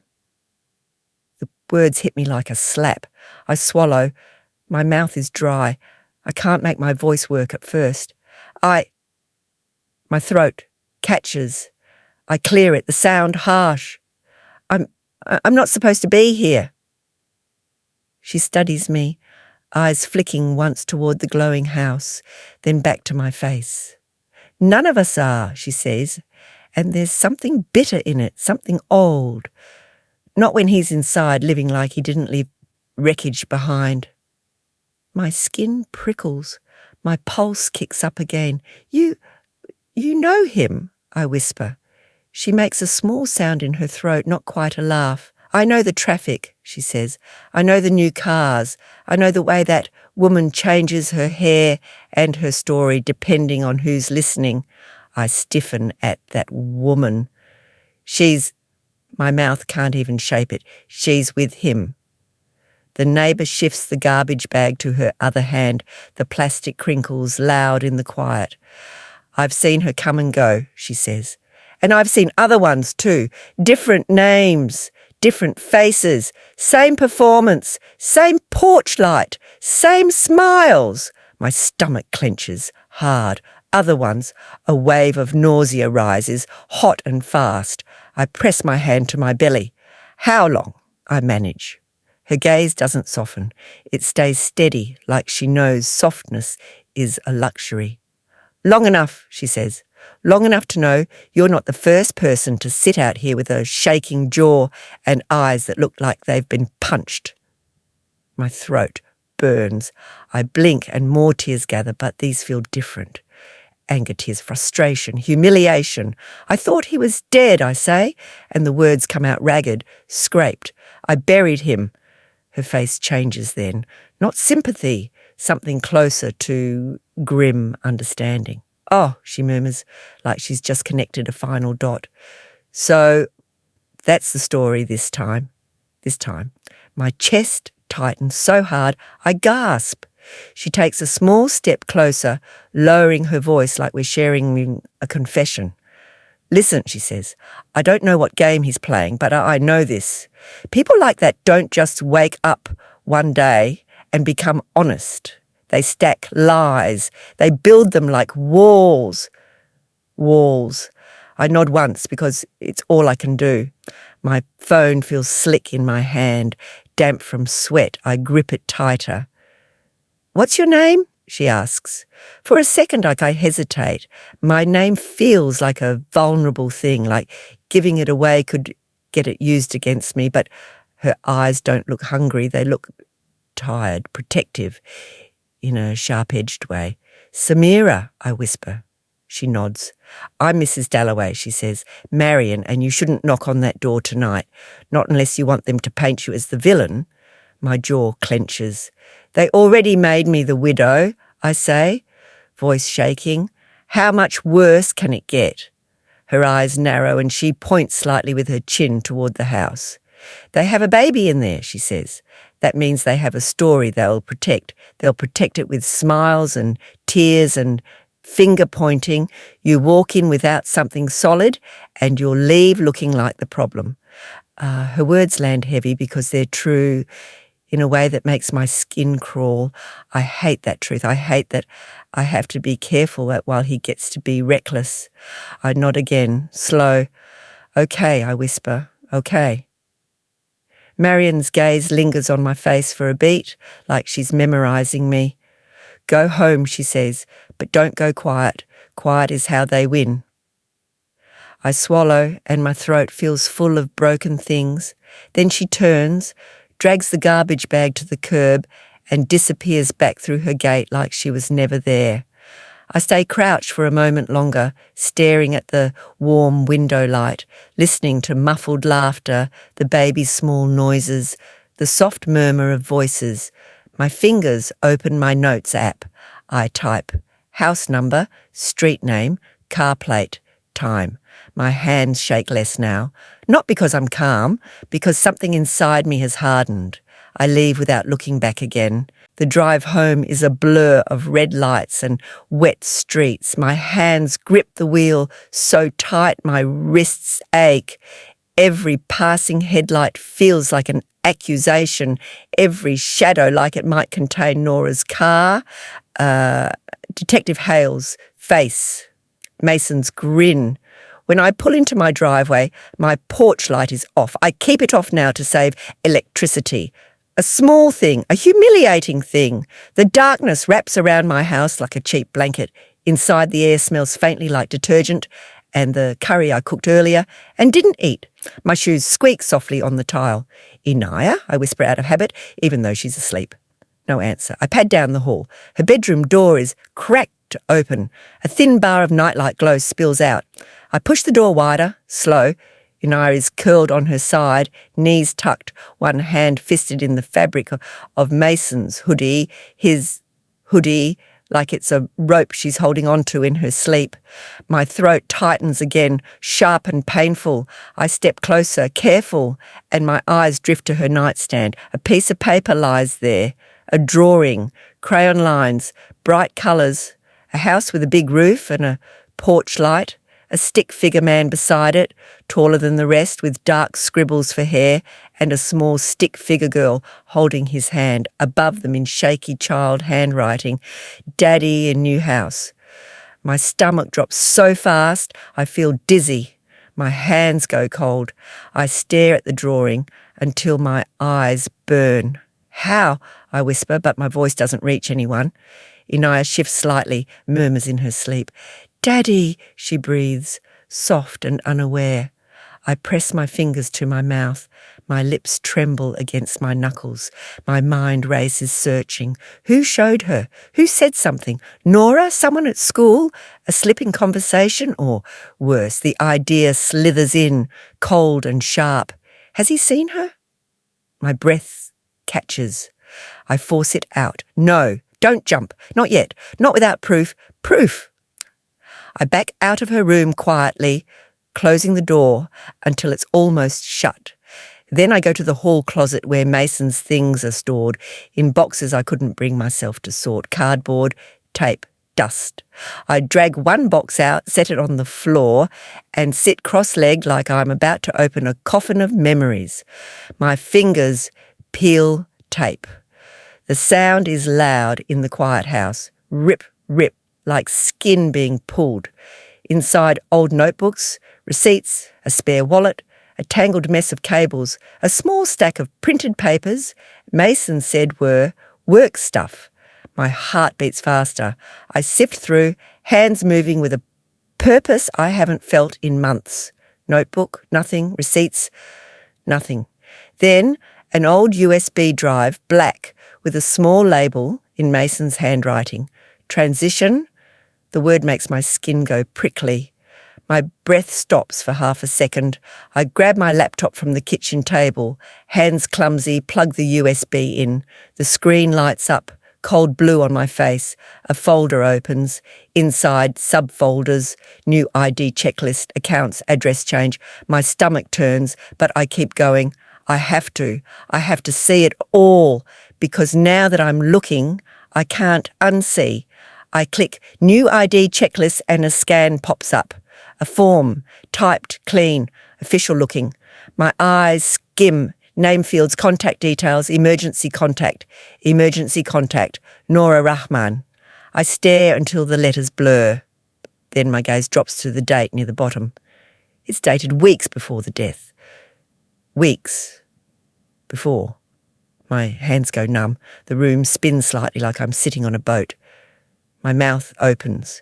Words hit me like a slap. I swallow. My mouth is dry. I can't make my voice work at first. My throat catches. I clear it, the sound harsh. I'm not supposed to be here. She studies me, eyes flicking once toward the glowing house, then back to my face. None of us are, she says, and there's something bitter in it, something old. Not when he's inside, living like he didn't leave wreckage behind. My skin prickles. My pulse kicks up again. You know him, I whisper. She makes a small sound in her throat, not quite a laugh. I know the traffic, she says. I know the new cars. I know the way that woman changes her hair and her story depending on who's listening. I stiffen at that woman. My mouth can't even shape it. She's with him. The neighbour shifts the garbage bag to her other hand, the plastic crinkles loud in the quiet. I've seen her come and go, she says. And I've seen other ones too. Different names, different faces, same performance, same porch light, same smiles. My stomach clenches, hard. Other ones, a wave of nausea rises, hot and fast. I press my hand to my belly. How long? I manage. Her gaze doesn't soften. It stays steady, like she knows softness is a luxury. Long enough, she says. Long enough to know you're not the first person to sit out here with a shaking jaw and eyes that look like they've been punched. My throat burns. I blink and more tears gather, but these feel different. Anger tears, frustration, humiliation. I thought he was dead, I say, and the words come out ragged, scraped. I buried him. Her face changes then. Not sympathy, something closer to grim understanding. Oh, she murmurs, like she's just connected a final dot. So that's the story this time. My chest tightens so hard, I gasp. She takes a small step closer, lowering her voice like we're sharing a confession. Listen, she says, I don't know what game he's playing, but I know this. People like that don't just wake up one day and become honest. They stack lies. They build them like walls. Walls. I nod once because it's all I can do. My phone feels slick in my hand, damp from sweat. I grip it tighter. What's your name? She asks. For a second, I hesitate. My name feels like a vulnerable thing, like giving it away could get it used against me, but her eyes don't look hungry. They look tired, protective, in a sharp-edged way. Samira, I whisper. She nods. I'm Mrs. Dalloway, she says. Marion, and you shouldn't knock on that door tonight, not unless you want them to paint you as the villain. My jaw clenches. They already made me the widow, I say, voice shaking. How much worse can it get? Her eyes narrow and she points slightly with her chin toward the house. They have a baby in there, she says. That means they have a story they'll protect. They'll protect it with smiles and tears and finger pointing. You walk in without something solid and you'll leave looking like the problem. Her words land heavy because they're true in a way that makes my skin crawl. I hate that truth. I hate that I have to be careful that while he gets to be reckless. I nod again, slow. Okay, I whisper. Okay. Marion's gaze lingers on my face for a beat, like she's memorising me. Go home, she says, but don't go quiet. Quiet is how they win. I swallow and my throat feels full of broken things. Then she turns, drags the garbage bag to the curb and disappears back through her gate like she was never there. I stay crouched for a moment longer, staring at the warm window light, listening to muffled laughter, the baby's small noises, the soft murmur of voices. My fingers open my notes app. I type house number, street name, car plate, time. My hands shake less now, not because I'm calm, because something inside me has hardened. I leave without looking back again. The drive home is a blur of red lights and wet streets. My hands grip the wheel so tight my wrists ache. Every passing headlight feels like an accusation. Every shadow like it might contain Nora's car. Detective Hale's face. Mason's grin. When I pull into my driveway, my porch light is off. I keep it off now to save electricity. A small thing, a humiliating thing. The darkness wraps around my house like a cheap blanket. Inside the air smells faintly like detergent and the curry I cooked earlier and didn't eat. My shoes squeak softly on the tile. Inaya, I whisper out of habit, even though she's asleep. No answer. I pad down the hall. Her bedroom door is cracked open. A thin bar of nightlight glow spills out. I push the door wider, slow. Inaya is curled on her side, knees tucked, one hand fisted in the fabric of Mason's hoodie, his hoodie, like it's a rope she's holding onto in her sleep. My throat tightens again, sharp and painful. I step closer, careful, and my eyes drift to her nightstand. A piece of paper lies there, a drawing, crayon lines, bright colours, a house with a big roof and a porch light. A stick figure man beside it, taller than the rest, with dark scribbles for hair, and a small stick figure girl holding his hand, above them in shaky child handwriting, Daddy in new house. My stomach drops so fast, I feel dizzy. My hands go cold. I stare at the drawing until my eyes burn. How? I whisper, but my voice doesn't reach anyone. Inaya shifts slightly, murmurs in her sleep. Daddy, she breathes, soft and unaware. I press my fingers to my mouth. My lips tremble against my knuckles. My mind races searching. Who showed her? Who said something? Nora? Someone at school? A slip in conversation? Or, worse, the idea slithers in, cold and sharp. Has he seen her? My breath catches. I force it out. No, don't jump. Not yet. Not without proof. Proof! I back out of her room quietly, closing the door until it's almost shut. Then I go to the hall closet where Mason's things are stored, in boxes I couldn't bring myself to sort, cardboard, tape, dust. I drag one box out, set it on the floor, and sit cross-legged like I'm about to open a coffin of memories. My fingers peel tape. The sound is loud in the quiet house. Rip, rip, like skin being pulled. Inside, old notebooks, receipts, a spare wallet, a tangled mess of cables, a small stack of printed papers Mason said were work stuff. My heart beats faster. I sift through, hands moving with a purpose I haven't felt in months. Notebook, nothing. Receipts, nothing. Then an old USB drive, black, with a small label in Mason's handwriting. Transition. The word makes my skin go prickly. My breath stops for half a second. I grab my laptop from the kitchen table. Hands clumsy, plug the USB in. The screen lights up. Cold blue on my face. A folder opens. Inside, subfolders, new ID checklist, accounts, address change. My stomach turns, but I keep going. I have to see it all, because now that I'm looking, I can't unsee. I click new ID checklist and a scan pops up. A form, typed, clean, official looking. My eyes skim. Name fields, contact details, emergency contact, Nora Rahman. I stare until the letters blur. Then my gaze drops to the date near the bottom. It's dated weeks before the death. Weeks before. My hands go numb. The room spins slightly like I'm sitting on a boat. My mouth opens,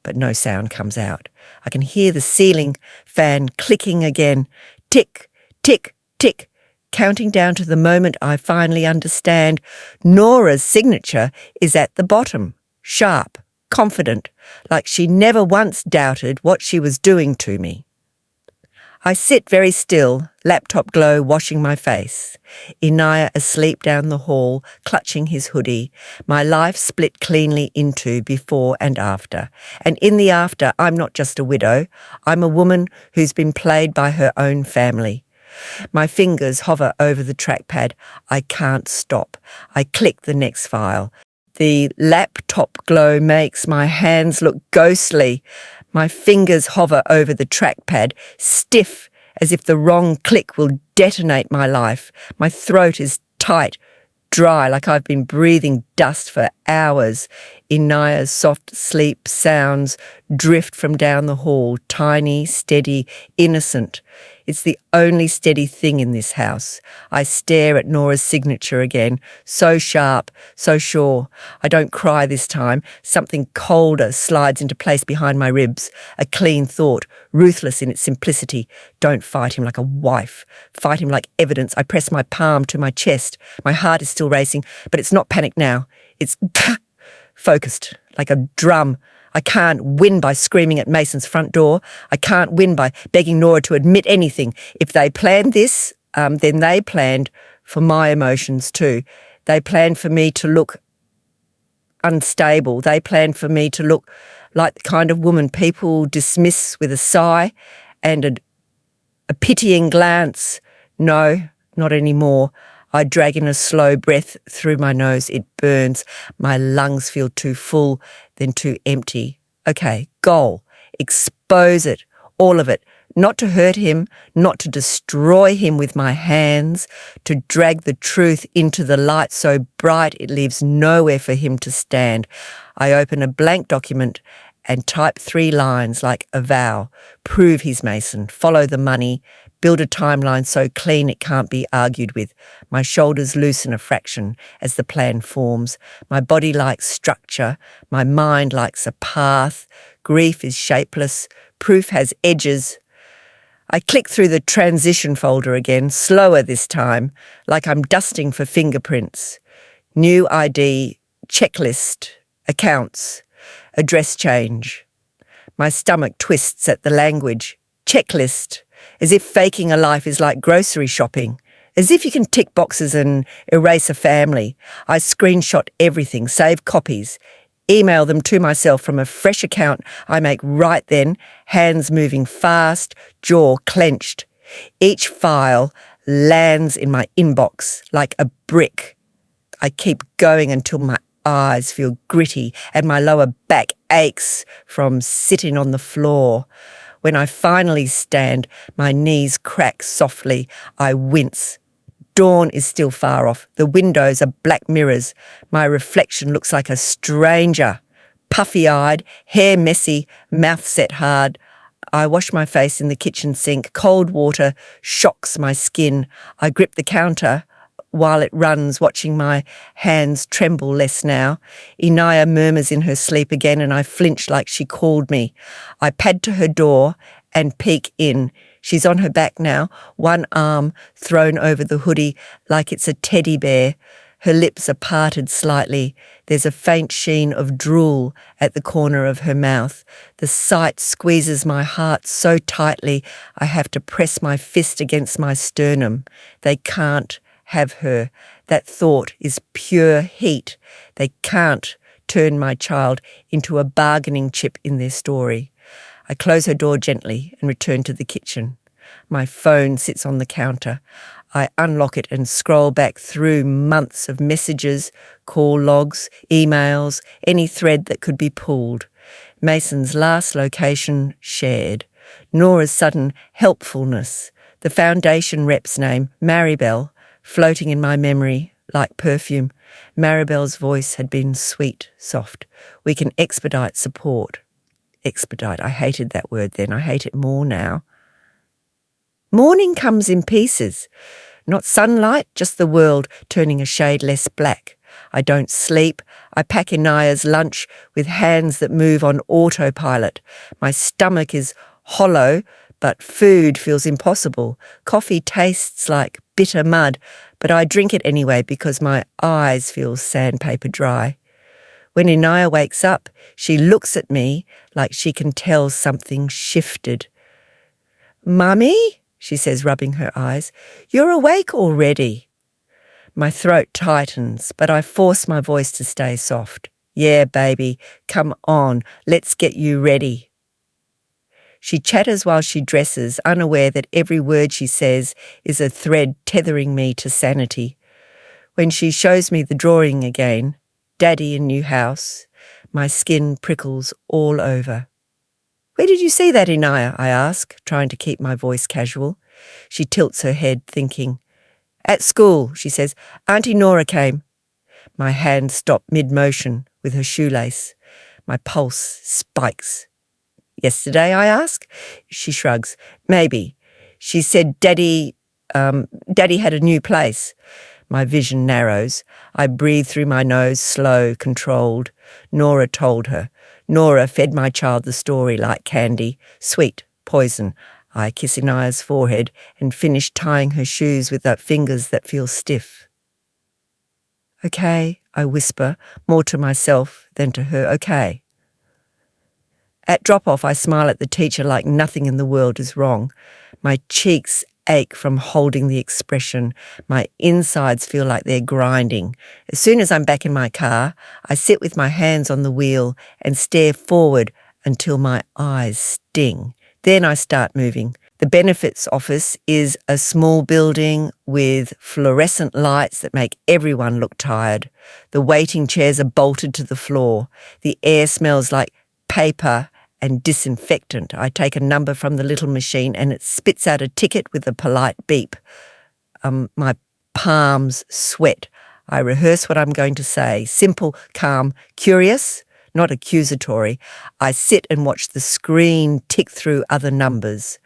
but no sound comes out. I can hear the ceiling fan clicking again. Tick, tick, tick. Counting down to the moment I finally understand. Nora's signature is at the bottom, sharp, confident, like she never once doubted what she was doing to me. I sit very still, laptop glow washing my face. Inaya asleep down the hall, clutching his hoodie. My life split cleanly into before and after. And in the after, I'm not just a widow. I'm a woman who's been played by her own family. My fingers hover over the trackpad. I can't stop. I click the next file. The laptop glow makes my hands look ghostly. My fingers hover over the trackpad, stiff as if the wrong click will detonate my life. My throat is tight, dry, like I've been breathing dust for hours. Inaya's soft sleep sounds drift from down the hall, tiny, steady, innocent. It's the only steady thing in this house. I stare at Nora's signature again, so sharp, so sure. I don't cry this time. Something colder slides into place behind my ribs. A clean thought, ruthless in its simplicity. Don't fight him like a wife. Fight him like evidence. I press my palm to my chest. My heart is still racing, but it's not panic now. It's focused, like a drum. I can't win by screaming at Mason's front door. I can't win by begging Nora to admit anything. If they planned this, then they planned for my emotions too. They planned for me to look unstable. They planned for me to look like the kind of woman people dismiss with a sigh and a pitying glance. No, not anymore. I drag in a slow breath through my nose. It burns. My lungs feel too full, then too empty. Okay, goal. Expose it. All of it. Not to hurt him, not to destroy him with my hands, to drag the truth into the light so bright it leaves nowhere for him to stand. I open a blank document and type 3 lines like a vow. Prove he's Mason. Follow the money. Build a timeline so clean it can't be argued with. My shoulders loosen a fraction as the plan forms. My body likes structure. My mind likes a path. Grief is shapeless. Proof has edges. I click through the transition folder again, slower this time, like I'm dusting for fingerprints. New ID, checklist, accounts, address change. My stomach twists at the language. Checklist. As if faking a life is like grocery shopping. As if you can tick boxes and erase a family. I screenshot everything, save copies, email them to myself from a fresh account I make right then, hands moving fast, jaw clenched. Each file lands in my inbox like a brick. I keep going until my eyes feel gritty and my lower back aches from sitting on the floor. When I finally stand, my knees crack softly. I wince. Dawn is still far off. The windows are black mirrors. My reflection looks like a stranger. Puffy-eyed, hair messy, mouth set hard. I wash my face in the kitchen sink. Cold water shocks my skin. I grip the counter while it runs, watching my hands tremble less now. Inaya murmurs in her sleep again, and I flinch like she called me. I pad to her door and peek in. She's on her back now, one arm thrown over the hoodie like it's a teddy bear. Her lips are parted slightly. There's a faint sheen of drool at the corner of her mouth. The sight squeezes my heart so tightly I have to press my fist against my sternum. They can't have her. That thought is pure heat. They can't turn my child into a bargaining chip in their story. I close her door gently and return to the kitchen. My phone sits on the counter. I unlock it and scroll back through months of messages, call logs, emails, any thread that could be pulled. Mason's last location shared. Nora's sudden helpfulness. The foundation rep's name, Maribel, floating in my memory like perfume. Maribel's voice had been sweet, soft. We can expedite support. Expedite. I hated that word then. I hate it more now. Morning comes in pieces. Not sunlight, just the world turning a shade less black. I don't sleep. I pack Inaya's lunch with hands that move on autopilot. My stomach is hollow, but food feels impossible. Coffee tastes like bitter mud, but I drink it anyway because my eyes feel sandpaper dry. When Inaya wakes up, she looks at me like she can tell something shifted. "Mummy?" she says, rubbing her eyes. "You're awake already." My throat tightens, but I force my voice to stay soft. "Yeah, baby, come on, let's get you ready." She chatters while she dresses, unaware that every word she says is a thread tethering me to sanity. When she shows me the drawing again, Daddy in new house, my skin prickles all over. "Where did you see that, Inaya?" I ask, trying to keep my voice casual. She tilts her head, thinking. "At school," she says. "Auntie Nora came." My hand stopped mid-motion with her shoelace. My pulse spikes. "Yesterday?" I ask. She shrugs. "Maybe. She said Daddy had a new place." My vision narrows. I breathe through my nose, slow, controlled. Nora told her. Nora fed my child the story like candy. Sweet, poison. I kiss Inaya's forehead and finish tying her shoes with the fingers that feel stiff. "Okay," I whisper, more to myself than to her. "Okay." At drop-off, I smile at the teacher like nothing in the world is wrong. My cheeks ache from holding the expression. My insides feel like they're grinding. As soon as I'm back in my car, I sit with my hands on the wheel and stare forward until my eyes sting. Then I start moving. The benefits office is a small building with fluorescent lights that make everyone look tired. The waiting chairs are bolted to the floor. The air smells like paper and disinfectant. I take a number from the little machine and it spits out a ticket with a polite beep. My palms sweat. I rehearse what I'm going to say. Simple, calm, curious, not accusatory. I sit and watch the screen tick through other numbers.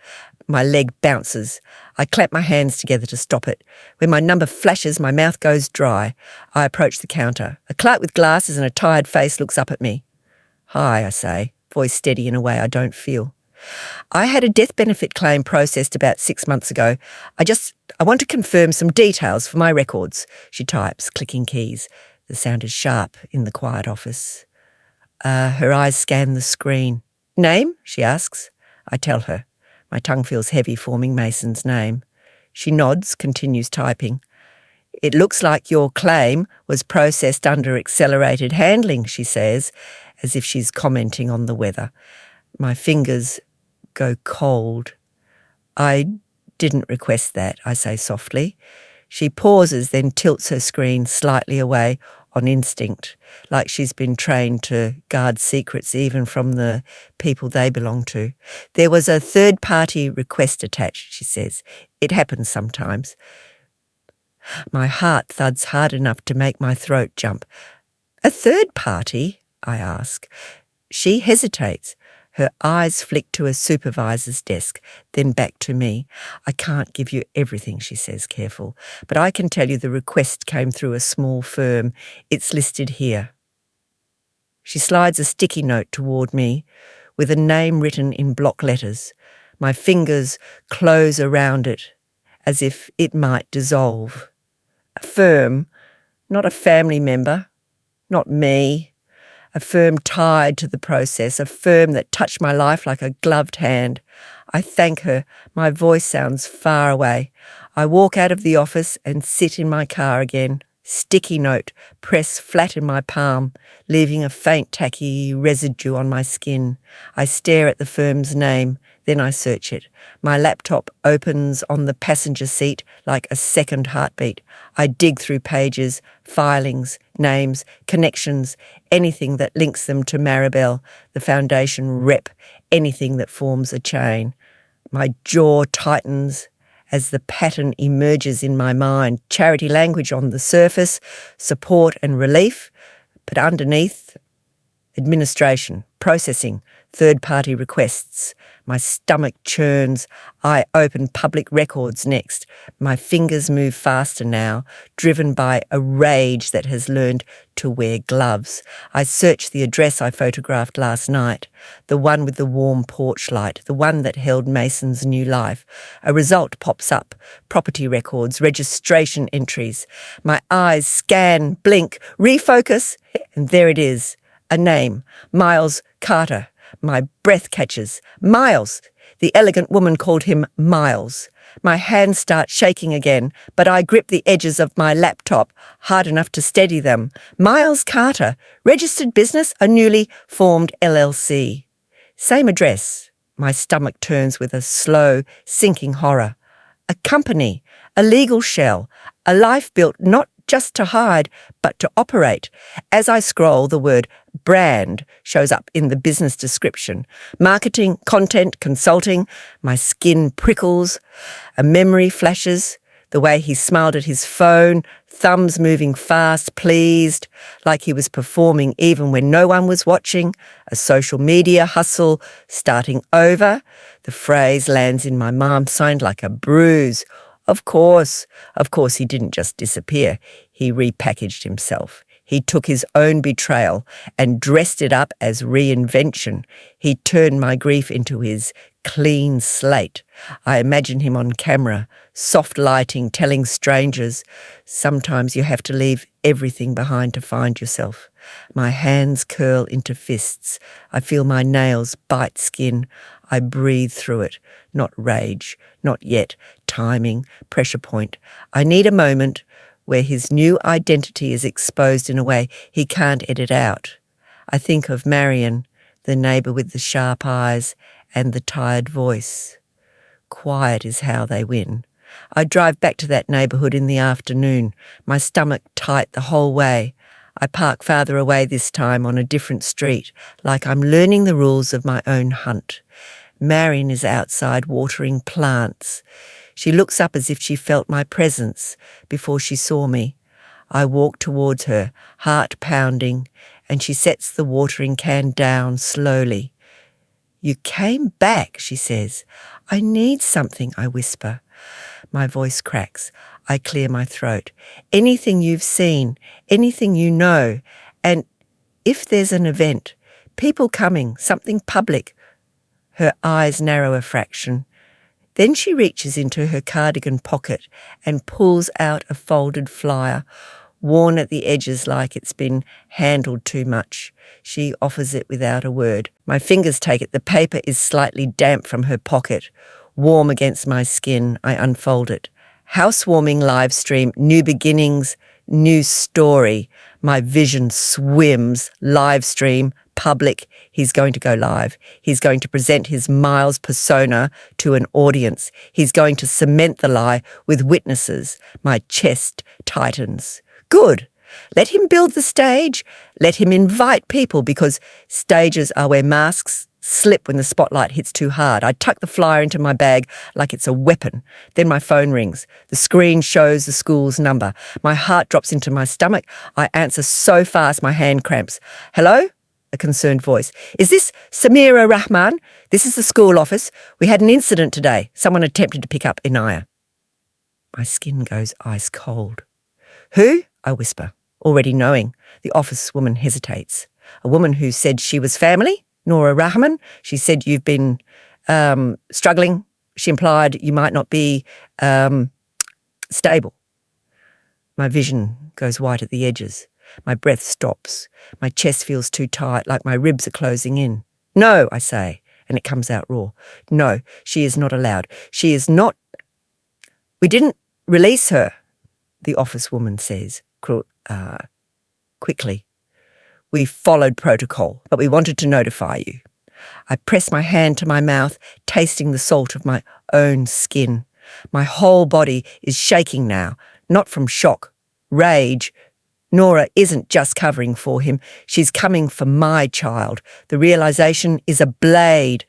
My leg bounces. I clap my hands together to stop it. When my number flashes, my mouth goes dry. I approach the counter. A clerk with glasses and a tired face looks up at me. "Hi," I say, voice steady in a way I don't feel. "I had a death benefit claim processed about 6 months ago. I want to confirm some details for my records," she types, clicking keys. The sound is sharp in the quiet office. Her eyes scan the screen. "Name?" she asks. I tell her. My tongue feels heavy, forming Mason's name. She nods, continues typing. "It looks like your claim was processed under accelerated handling," she says, as if she's commenting on the weather. My fingers go cold. I Didn't request that, I say softly. She pauses, then tilts her screen slightly away on instinct, like she's been trained to guard secrets even from the people they belong to. There was a third-party request attached, she says. It happens sometimes. My heart thuds hard enough to make my throat jump. A third party? I ask. She hesitates. Her eyes flick to a supervisor's desk, then back to me. I can't give you everything, she says, careful, but I can tell you the request came through a small firm. It's listed here. She slides a sticky note toward me with a name written in block letters. My fingers close around it as if it might dissolve. A firm, not a family member, not me. A firm tied to the process, a firm that touched my life like a gloved hand. I thank her. My voice sounds far away. I walk out of the office and sit in my car again. Sticky note, press flat in my palm, leaving a faint tacky residue on my skin. I stare at the firm's name, then I search it. My laptop opens on the passenger seat like a second heartbeat. I dig through pages, filings, names, connections, anything that links them to Maribel, the foundation rep, anything that forms a chain. My jaw tightens as the pattern emerges in my mind. Charity language on the surface, support and relief, but underneath, administration, processing, third-party requests. My stomach churns. I open public records next. My fingers move faster now, driven by a rage that has learned to wear gloves. I search the address I photographed last night, the one with the warm porch light, the one that held Mason's new life. A result pops up, property records, registration entries. My eyes scan, blink, refocus, and there it is, a name, Miles Carter. My breath catches. Miles! The elegant woman called him Miles. My hands start shaking again, but I grip the edges of my laptop hard enough to steady them. Miles Carter, registered business, a newly formed LLC. Same address. My stomach turns with a slow, sinking horror. A company, a legal shell, a life built not just to hide, but to operate. As I scroll, the word brand shows up in the business description. Marketing, content, consulting. My skin prickles. A memory flashes. The way he smiled at his phone, thumbs moving fast, pleased, like he was performing even when no one was watching. A social media hustle, starting over. The phrase lands in my mind, signed like a bruise. Of course he didn't just disappear. He repackaged himself. He took his own betrayal and dressed it up as reinvention. He turned my grief into his clean slate. I imagine him on camera, soft lighting, telling strangers, sometimes you have to leave everything behind to find yourself. My hands curl into fists. I feel my nails bite skin. I breathe through it. Not rage, not yet. Timing, pressure point. I need a moment where his new identity is exposed in a way he can't edit out. I think of Marion, the neighbour with the sharp eyes and the tired voice. Quiet is how they win. I drive back to that neighbourhood in the afternoon, my stomach tight the whole way. I park farther away this time on a different street, like I'm learning the rules of my own hunt. Marion is outside watering plants. She looks up as if she felt my presence before she saw me. I walk towards her, heart pounding, and she sets the watering can down slowly. You came back, she says. I need something, I whisper. My voice cracks. I clear my throat. Anything you've seen, anything you know, and if there's an event, people coming, something public. Her eyes narrow a fraction. Then she reaches into her cardigan pocket and pulls out a folded flyer, worn at the edges like it's been handled too much. She offers it without a word. My fingers take it. The paper is slightly damp from her pocket. Warm against my skin, I unfold it. Housewarming live stream, new beginnings, New story. My vision swims. Live stream. Public. He's going to go live. He's going to present his Miles persona to an audience. He's going to cement the lie with witnesses. My chest tightens. Good. Let him build the stage. Let him invite people, because stages are where masks slip when the spotlight hits too hard. I tuck the flyer into my bag like it's a weapon. Then my phone rings. The screen shows the school's number. My heart drops into my stomach. I answer so fast my hand cramps. Hello? A concerned voice. Is this Samira Rahman? This is the school office. We had an incident today. Someone attempted to pick up Inaya. My skin goes ice cold. Who? I whisper, already knowing. The office woman hesitates. A woman who said she was family? Nora Rahman? She said you've been struggling. She implied you might not be stable. My vision goes white at the edges. My breath stops. My chest feels too tight, like my ribs are closing in. No, I say, and it comes out raw. No, she is not allowed. She is not. We didn't release her, the office woman says, quickly. We followed protocol, but we wanted to notify you. I press my hand to my mouth, tasting the salt of my own skin. My whole body is shaking now, not from shock, rage. Nora isn't just covering for him. She's coming for my child. The realization is a blade.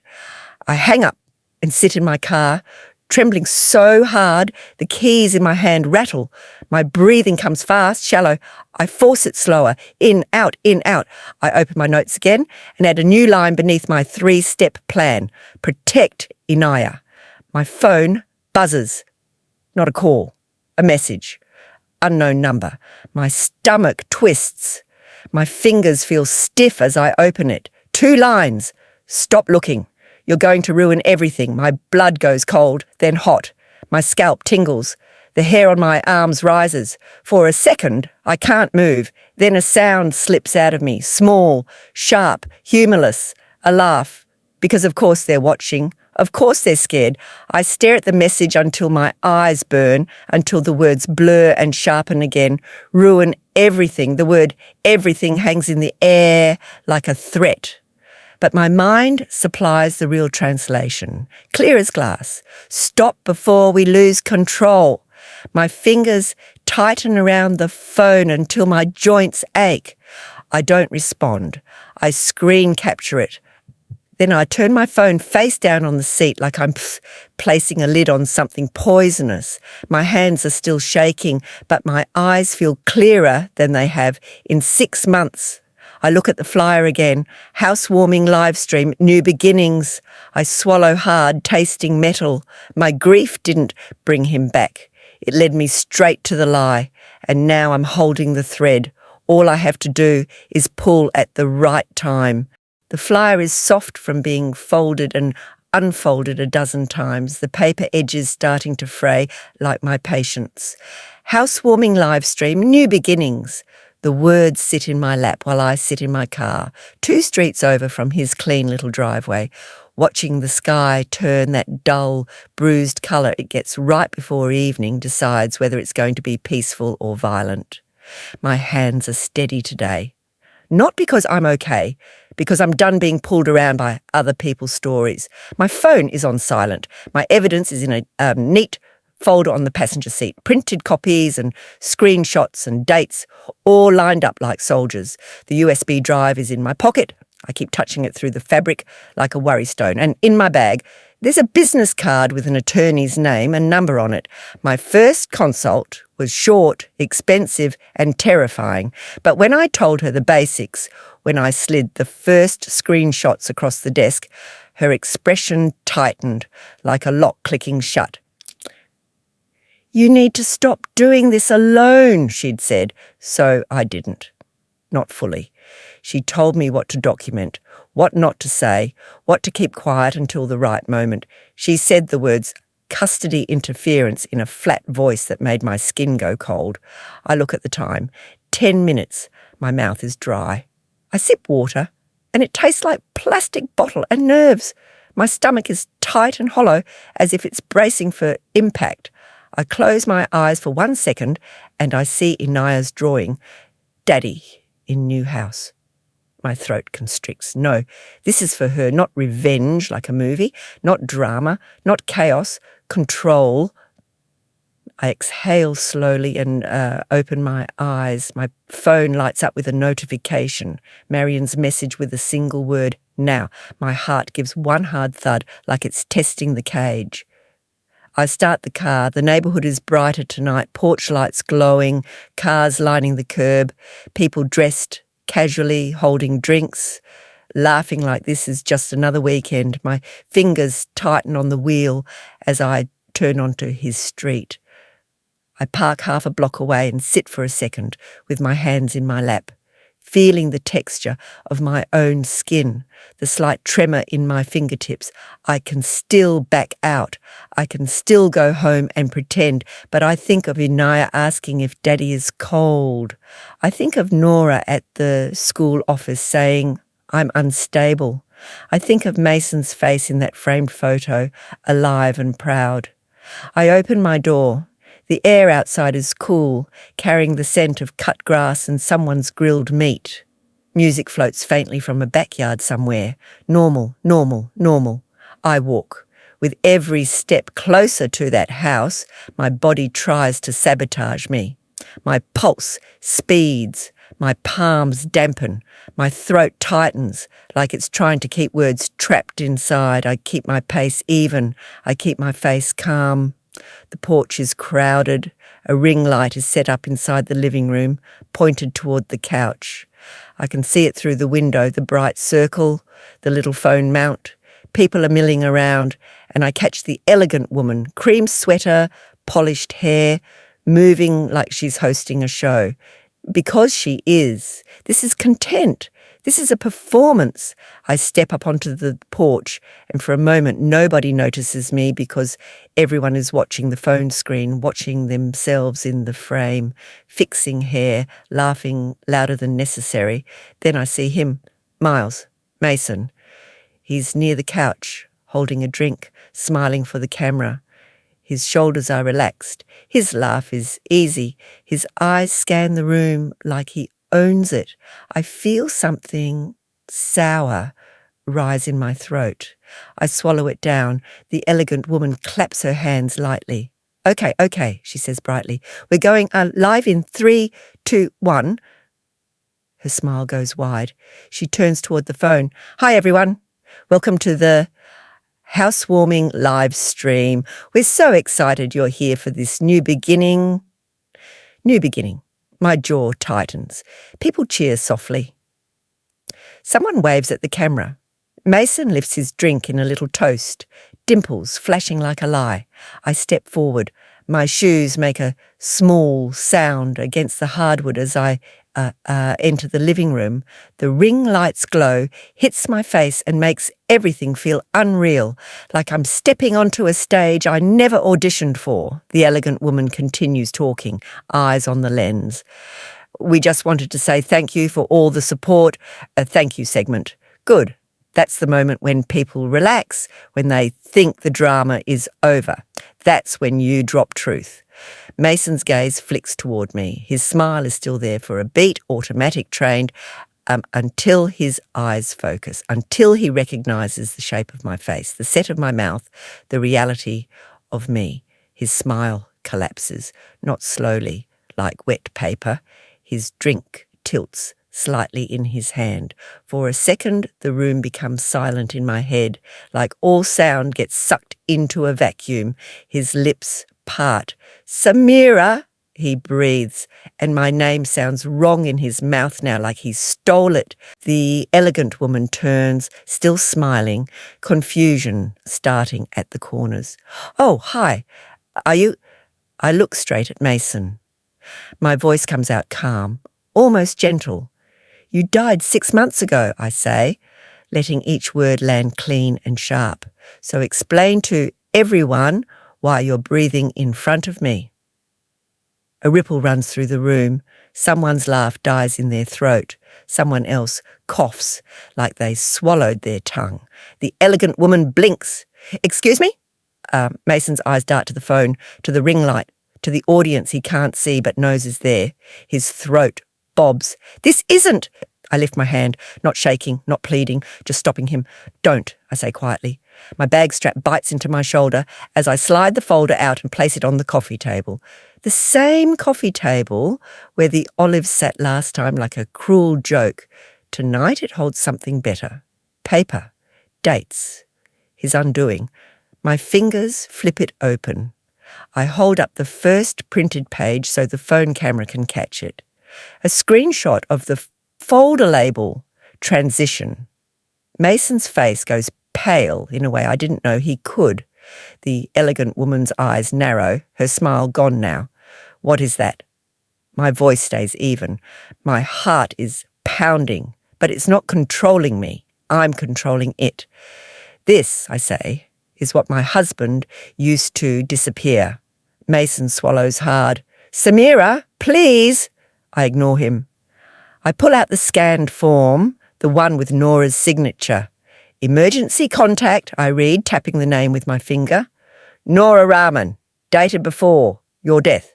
I hang up and sit in my car, trembling so hard the keys in my hand rattle. My breathing comes fast, shallow. I force it slower. In, out, in, out. I open my notes again and add a new line beneath my 3-step plan. Protect Inaya. My phone buzzes. Not a call. A message. Unknown number. My stomach twists. My fingers feel stiff as I open it. 2 lines. Stop looking. You're going to ruin everything. My blood goes cold, then hot. My scalp tingles. The hair on my arms rises. For a second, I can't move. Then a sound slips out of me. Small, sharp, humorless. A laugh. Because of course they're watching. Of course they're scared. I stare at the message until my eyes burn, until the words blur and sharpen again. Ruin everything. The word everything hangs in the air like a threat. But my mind supplies the real translation, clear as glass. Stop before we lose control. My fingers tighten around the phone until my joints ache. I don't respond. I screen capture it. Then I turn my phone face down on the seat like I'm placing a lid on something poisonous. My hands are still shaking, but my eyes feel clearer than they have in 6 months. I look at the flyer again. Housewarming live stream, new beginnings. I swallow hard, tasting metal. My grief didn't bring him back. It led me straight to the lie, and now I'm holding the thread. All I have to do is pull at the right time. The flyer is soft from being folded and unfolded a dozen times, the paper edges starting to fray like my patience. Housewarming live stream, new beginnings. The words sit in my lap while I sit in my car, 2 streets over from his clean little driveway, watching the sky turn that dull, bruised colour it gets right before evening decides whether it's going to be peaceful or violent. My hands are steady today. Not because I'm okay, because I'm done being pulled around by other people's stories. My phone is on silent. My evidence is in a neat folder on the passenger seat, printed copies and screenshots and dates, all lined up like soldiers. The USB drive is in my pocket. I keep touching it through the fabric like a worry stone. And in my bag, there's a business card with an attorney's name and number on it. My first consult was short, expensive, and terrifying. But when I told her the basics, when I slid the first screenshots across the desk, her expression tightened like a lock clicking shut. You need to stop doing this alone, she'd said. So I didn't. Not fully. She told me what to document, what not to say, what to keep quiet until the right moment. She said the words custody interference in a flat voice that made my skin go cold. I look at the time. 10 minutes. My mouth is dry. I sip water, and it tastes like plastic bottle and nerves. My stomach is tight and hollow, as if it's bracing for impact. I close my eyes for 1 second and I see Inaya's drawing, Daddy in new house. My throat constricts. No, this is for her, not revenge like a movie, not drama, not chaos, control. I exhale slowly and open my eyes. My phone lights up with a notification. Marion's message with a single word, now. My heart gives one hard thud like it's testing the cage. I start the car. The neighbourhood is brighter tonight, porch lights glowing, cars lining the curb, people dressed casually, holding drinks, laughing like this is just another weekend. My fingers tighten on the wheel as I turn onto his street. I park half a block away and sit for a second with my hands in my lap, feeling the texture of my own skin, the slight tremor in my fingertips. I can still back out. I can still go home and pretend, but I think of Inaya asking if Daddy is cold. I think of Nora at the school office saying, I'm unstable. I think of Mason's face in that framed photo, alive and proud. I open my door. The air outside is cool, carrying the scent of cut grass and someone's grilled meat. Music floats faintly from a backyard somewhere. Normal, normal, normal. I walk. With every step closer to that house, my body tries to sabotage me. My pulse speeds. My palms dampen. My throat tightens, like it's trying to keep words trapped inside. I keep my pace even. I keep my face calm. The porch is crowded. A ring light is set up inside the living room, pointed toward the couch. I can see it through the window, the bright circle, the little phone mount. People are milling around, and I catch the elegant woman, cream sweater, polished hair, moving like she's hosting a show. Because she is. This is content. This is a performance. I step up onto the porch, and for a moment nobody notices me because everyone is watching the phone screen, watching themselves in the frame, fixing hair, laughing louder than necessary. Then I see him, Miles, Mason. He's near the couch, holding a drink, smiling for the camera. His shoulders are relaxed. His laugh is easy. His eyes scan the room like he owns it. I feel something sour rise in my throat. I swallow it down. The elegant woman claps her hands lightly. Okay, she says brightly. We're going live in 3, 2, 1. Her smile goes wide. She turns toward the phone. Hi, everyone. Welcome to the housewarming live stream. We're so excited you're here for this new beginning. New beginning. My jaw tightens. People cheer softly. Someone waves at the camera. Mason lifts his drink in a little toast, dimples flashing like a lie. I step forward. My shoes make a small sound against the hardwood as I enter the living room. The ring light's glow hits my face and makes everything feel unreal, like I'm stepping onto a stage I never auditioned for. The elegant woman continues talking, eyes on the lens. We just wanted to say thank you for all the support. A thank you segment. Good. That's the moment when people relax, when they think the drama is over. That's when you drop truth. Mason's gaze flicks toward me. His smile is still there for a beat, automatic trained, until his eyes focus, until he recognises the shape of my face, the set of my mouth, the reality of me. His smile collapses, not slowly, like wet paper. His drink tilts slightly in his hand. For a second, the room becomes silent in my head, like all sound gets sucked into a vacuum. His lips part. Samira, he breathes, and my name sounds wrong in his mouth now, like he stole it. The elegant woman turns, still smiling, confusion starting at the corners. Oh, hi. Are you? I look straight at Mason. My voice comes out calm, almost gentle. You died 6 months ago, I say, letting each word land clean and sharp. So explain to everyone why you're breathing in front of me. A ripple runs through the room. Someone's laugh dies in their throat. Someone else coughs like they swallowed their tongue. The elegant woman blinks. Excuse me? Mason's eyes dart to the phone, to the ring light, to the audience he can't see but knows is there. His throat bobs. This isn't... I lift my hand, not shaking, not pleading, just stopping him. Don't, I say quietly. My bag strap bites into my shoulder as I slide the folder out and place it on the coffee table. The same coffee table where the olives sat last time like a cruel joke. Tonight it holds something better. Paper. Dates. His undoing. My fingers flip it open. I hold up the first printed page so the phone camera can catch it. A screenshot of the folder label, transition. Mason's face goes pale in a way I didn't know he could. The elegant woman's eyes narrow, her smile gone now. What is that? My voice stays even. My heart is pounding, but it's not controlling me. I'm controlling it. This, I say, is what my husband used to disappear. Mason swallows hard. Samira, please. I ignore him. I pull out the scanned form, the one with Nora's signature. Emergency contact, I read, tapping the name with my finger. Nora Rahman, dated before your death.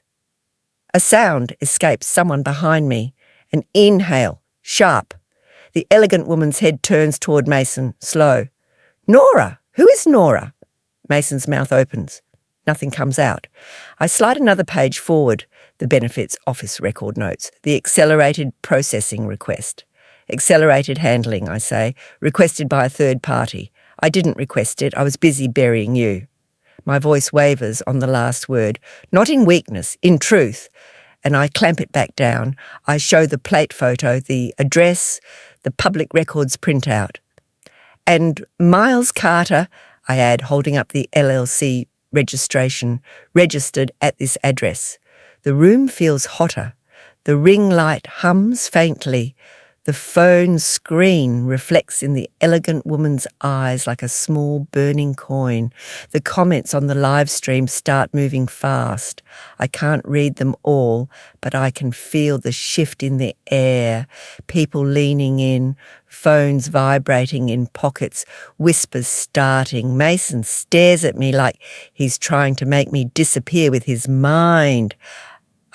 A sound escapes someone behind me. An inhale, sharp. The elegant woman's head turns toward Mason, slow. Nora! Who is Nora? Mason's mouth opens. Nothing comes out. I slide another page forward. The benefits office record notes. The accelerated processing request. Accelerated handling, I say, requested by a third party. I didn't request it. I was busy burying you. My voice wavers on the last word. Not in weakness, in truth. And I clamp it back down. I show the plate photo, the address, the public records printout. And Miles Carter, I add, holding up the LLC registration, registered at this address. The room feels hotter. The ring light hums faintly. The phone screen reflects in the elegant woman's eyes like a small burning coin. The comments on the live stream start moving fast. I can't read them all, but I can feel the shift in the air. People leaning in, phones vibrating in pockets, whispers starting. Mason stares at me like he's trying to make me disappear with his mind.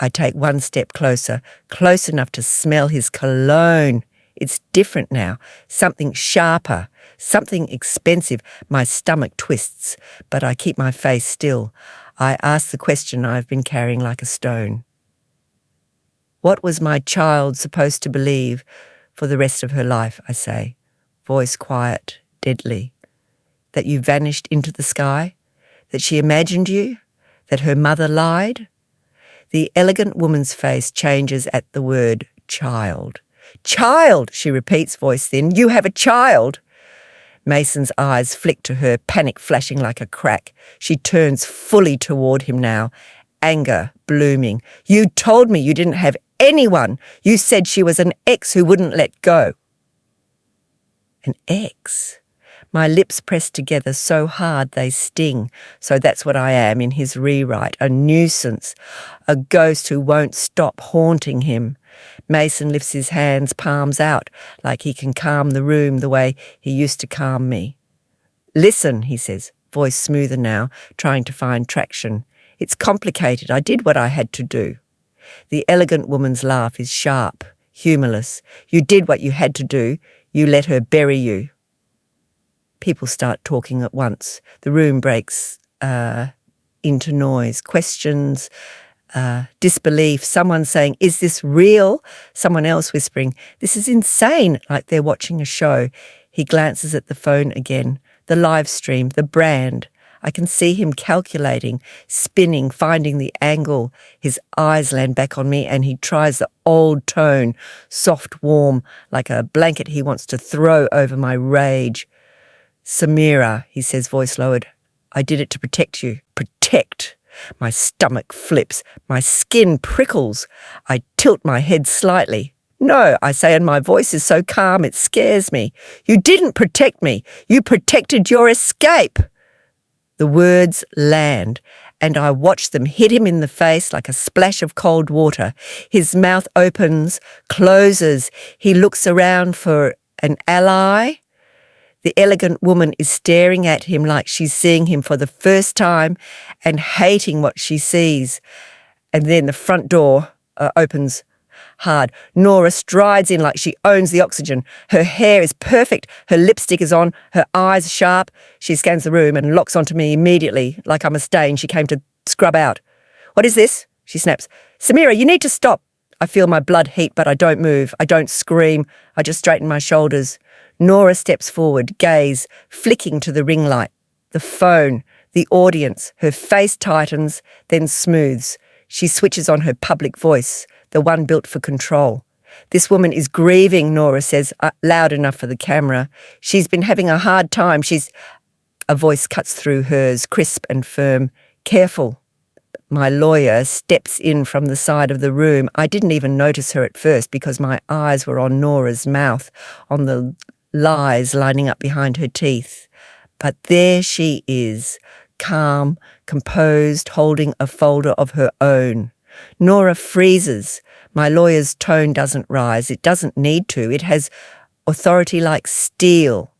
I take one step closer, close enough to smell his cologne. It's different now, something sharper, something expensive. My stomach twists, but I keep my face still. I ask the question I've been carrying like a stone. What was my child supposed to believe for the rest of her life, I say, voice quiet, deadly? That you vanished into the sky? That she imagined you? That her mother lied? The elegant woman's face changes at the word child. Child, she repeats, voice thin. You have a child. Mason's eyes flick to her, panic flashing like a crack. She turns fully toward him now, anger blooming. You told me you didn't have anyone. You said she was an ex who wouldn't let go. An ex? My lips press together so hard they sting. So that's what I am in his rewrite, a nuisance, a ghost who won't stop haunting him. Mason lifts his hands, palms out, like he can calm the room the way he used to calm me. Listen, he says, voice smoother now, trying to find traction. It's complicated. I did what I had to do. The elegant woman's laugh is sharp, humourless. You did what you had to do. You let her bury you. People start talking at once. The room breaks into noise, questions, disbelief, someone saying, is this real? Someone else whispering, this is insane, like they're watching a show. He glances at the phone again, the live stream, the brand. I can see him calculating, spinning, finding the angle. His eyes land back on me and he tries the old tone, soft, warm, like a blanket he wants to throw over my rage. Samira, he says, voice lowered, I did it to protect you. Protect. My stomach flips. My skin prickles. I tilt my head slightly. No, I say, and my voice is so calm it scares me. You didn't protect me. You protected your escape. The words land, and I watch them hit him in the face like a splash of cold water. His mouth opens, closes. He looks around for an ally. The elegant woman is staring at him like she's seeing him for the first time and hating what she sees. And then the front door opens hard. Nora strides in like she owns the oxygen. Her hair is perfect. Her lipstick is on. Her eyes sharp. She scans the room and locks onto me immediately like I'm a stain she came to scrub out. "What is this?" she snaps. "Samira, you need to stop." I feel my blood heat, but I don't move. I don't scream. I just straighten my shoulders. Nora steps forward, gaze flicking to the ring light. The phone, the audience. Her face tightens, then smooths. She switches on her public voice, the one built for control. "This woman is grieving," Nora says, loud enough for the camera. "She's been having a hard time. A voice cuts through hers, crisp and firm. "Careful." My lawyer steps in from the side of the room. I didn't even notice her at first because my eyes were on Nora's mouth, on the lies lining up behind her teeth. But there she is, calm, composed, holding a folder of her own. Nora freezes. My lawyer's tone doesn't rise. It doesn't need to. It has authority like steel.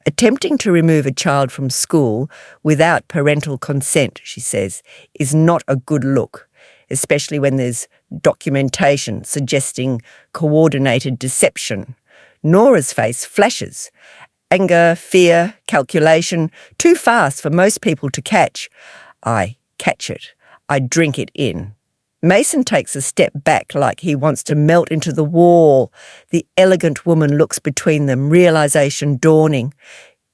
"Attempting to remove a child from school without parental consent," she says, "is not a good look, especially when there's documentation suggesting coordinated deception." Nora's face flashes. Anger, fear, calculation, too fast for most people to catch. I catch it. I drink it in. Mason takes a step back like he wants to melt into the wall. The elegant woman looks between them, realization dawning.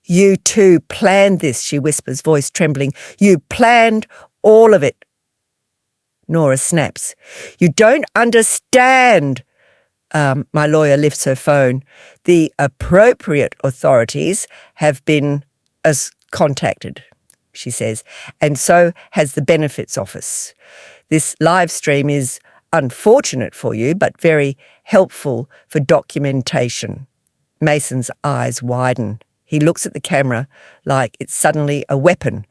"You two planned this," she whispers, voice trembling. "You planned all of it." Nora snaps. "You don't understand." My lawyer lifts her phone. "The appropriate authorities have been contacted," she says, "and so has the benefits office. This live stream is unfortunate for you, but very helpful for documentation." Mason's eyes widen. He looks at the camera like it's suddenly a weapon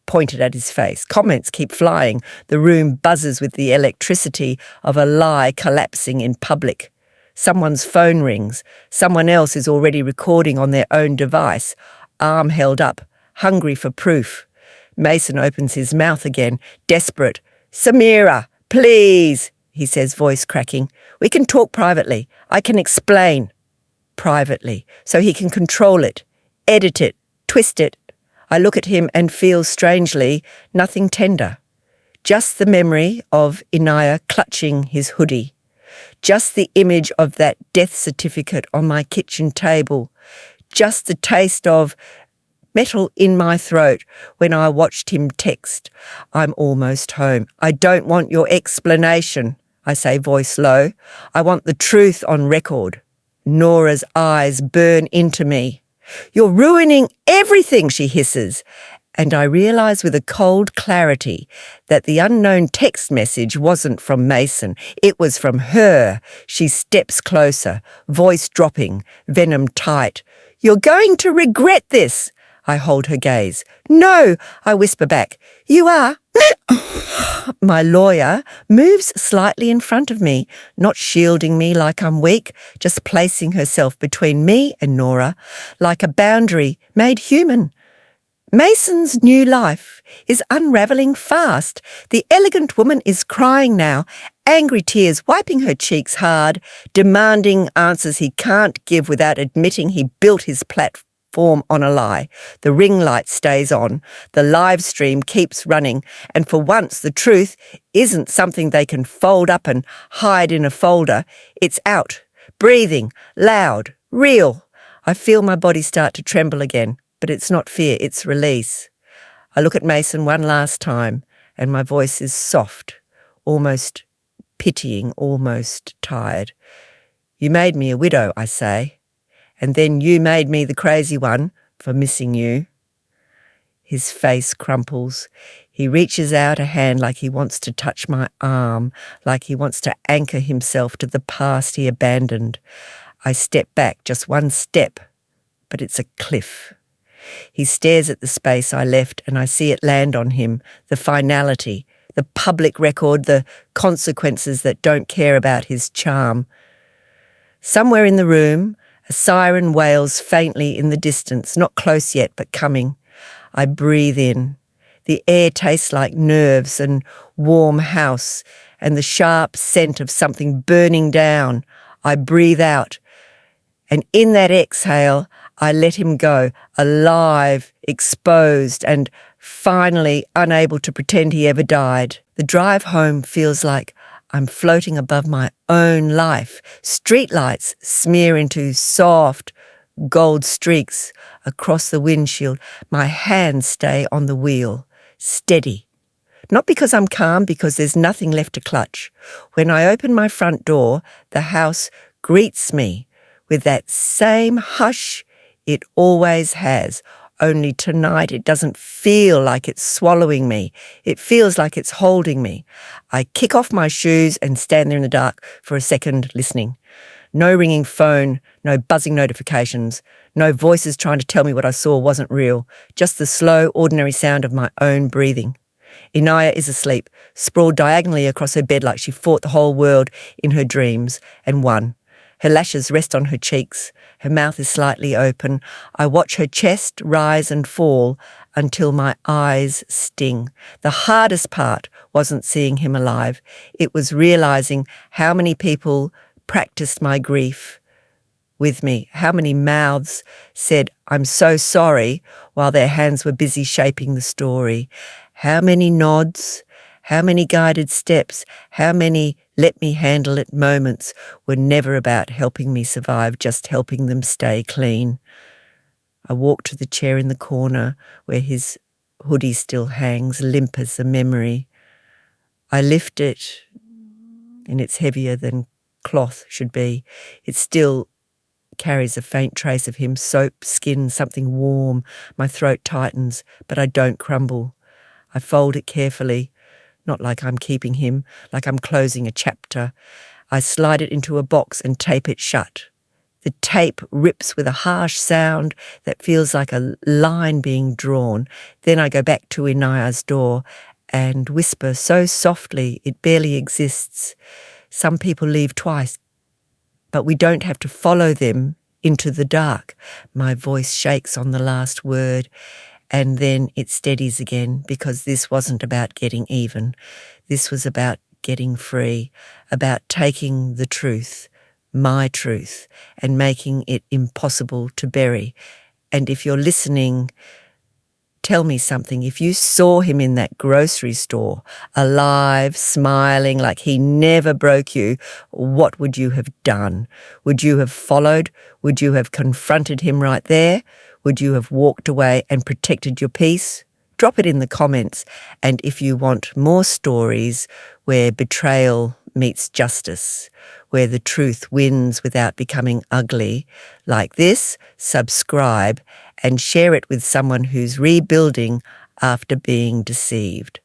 pointed at his face. Comments keep flying. The room buzzes with the electricity of a lie collapsing in public. Someone's phone rings. Someone else is already recording on their own device, arm held up, hungry for proof. Mason opens his mouth again, desperate. "Samira, please," he says, voice cracking. "We can talk privately. I can explain." Privately, so he can control it, edit it, twist it. I look at him and feel strangely nothing tender. Just the memory of Inaya clutching his hoodie. Just the image of that death certificate on my kitchen table. Just the taste of metal in my throat when I watched him text, "I'm almost home. I don't want your explanation," I say, voice low. "I want the truth on record." Nora's eyes burn into me. "You're ruining everything," she hisses. And I realise with a cold clarity that the unknown text message wasn't from Mason. It was from her. She steps closer, voice dropping, venom tight. "You're going to regret this." I hold her gaze. "No," I whisper back. "You are." My lawyer moves slightly in front of me, not shielding me like I'm weak, just placing herself between me and Nora, like a boundary made human. Mason's new life is unravelling fast. The elegant woman is crying now, angry tears wiping her cheeks hard, demanding answers he can't give without admitting he built his platform on a lie. The ring light stays on, the live stream keeps running, and for once the truth isn't something they can fold up and hide in a folder. It's out, breathing, loud, real. I feel my body start to tremble again. But it's not fear, it's release. I look at Mason one last time, and my voice is soft, almost pitying, almost tired. "You made me a widow," I say, "and then you made me the crazy one for missing you." His face crumples. He reaches out a hand like he wants to touch my arm, like he wants to anchor himself to the past he abandoned. I step back, just one step, but it's a cliff. He stares at the space I left and I see it land on him, the finality, the public record, the consequences that don't care about his charm. Somewhere in the room, A siren wails faintly in the distance, not close yet, but coming. I breathe in. The air tastes like nerves and warm house and the sharp scent of something burning down. I breathe out. And in that exhale, I let him go, alive, exposed, and finally unable to pretend he ever died. The drive home feels like I'm floating above my own life. Streetlights smear into soft gold streaks across the windshield. My hands stay on the wheel, steady. Not because I'm calm, because there's nothing left to clutch. When I open my front door, the house greets me with that same hush it always has. Only tonight it doesn't feel like it's swallowing me. It feels like it's holding me. I kick off my shoes and stand there in the dark for a second listening. No ringing phone, no buzzing notifications, no voices trying to tell me what I saw wasn't real, just the slow, ordinary sound of my own breathing. Inaya is asleep, sprawled diagonally across her bed like she fought the whole world in her dreams and won. Her lashes rest on her cheeks. Her mouth is slightly open. I watch her chest rise and fall until my eyes sting. The hardest part wasn't seeing him alive. It was realizing how many people practiced my grief with me, how many mouths said, "I'm so sorry," while their hands were busy shaping the story. How many nods, how many guided steps, how many let me handle it moments were never about helping me survive, just helping them stay clean. I walk to the chair in the corner where his hoodie still hangs, limp as a memory. I lift it, and it's heavier than cloth should be. It still carries a faint trace of him, soap, skin, something warm. My throat tightens, but I don't crumble. I fold it carefully, not like I'm keeping him, like I'm closing a chapter. I slide it into a box and tape it shut. The tape rips with a harsh sound that feels like a line being drawn. Then I go back to Inaya's door and whisper so softly it barely exists. Some people leave twice, but we don't have to follow them into the dark. My voice shakes on the last word, and then it steadies again, because this wasn't about getting even. This was about getting free, about taking the truth, my truth, and making it impossible to bury. And if you're listening, tell me something. If you saw him in that grocery store, alive, smiling, like he never broke you, what would you have done? Would you have followed? Would you have confronted him right there? Would you have walked away and protected your peace? Drop it in the comments. And if you want more stories where betrayal meets justice, where the truth wins without becoming ugly, like this, subscribe and share it with someone who's rebuilding after being deceived.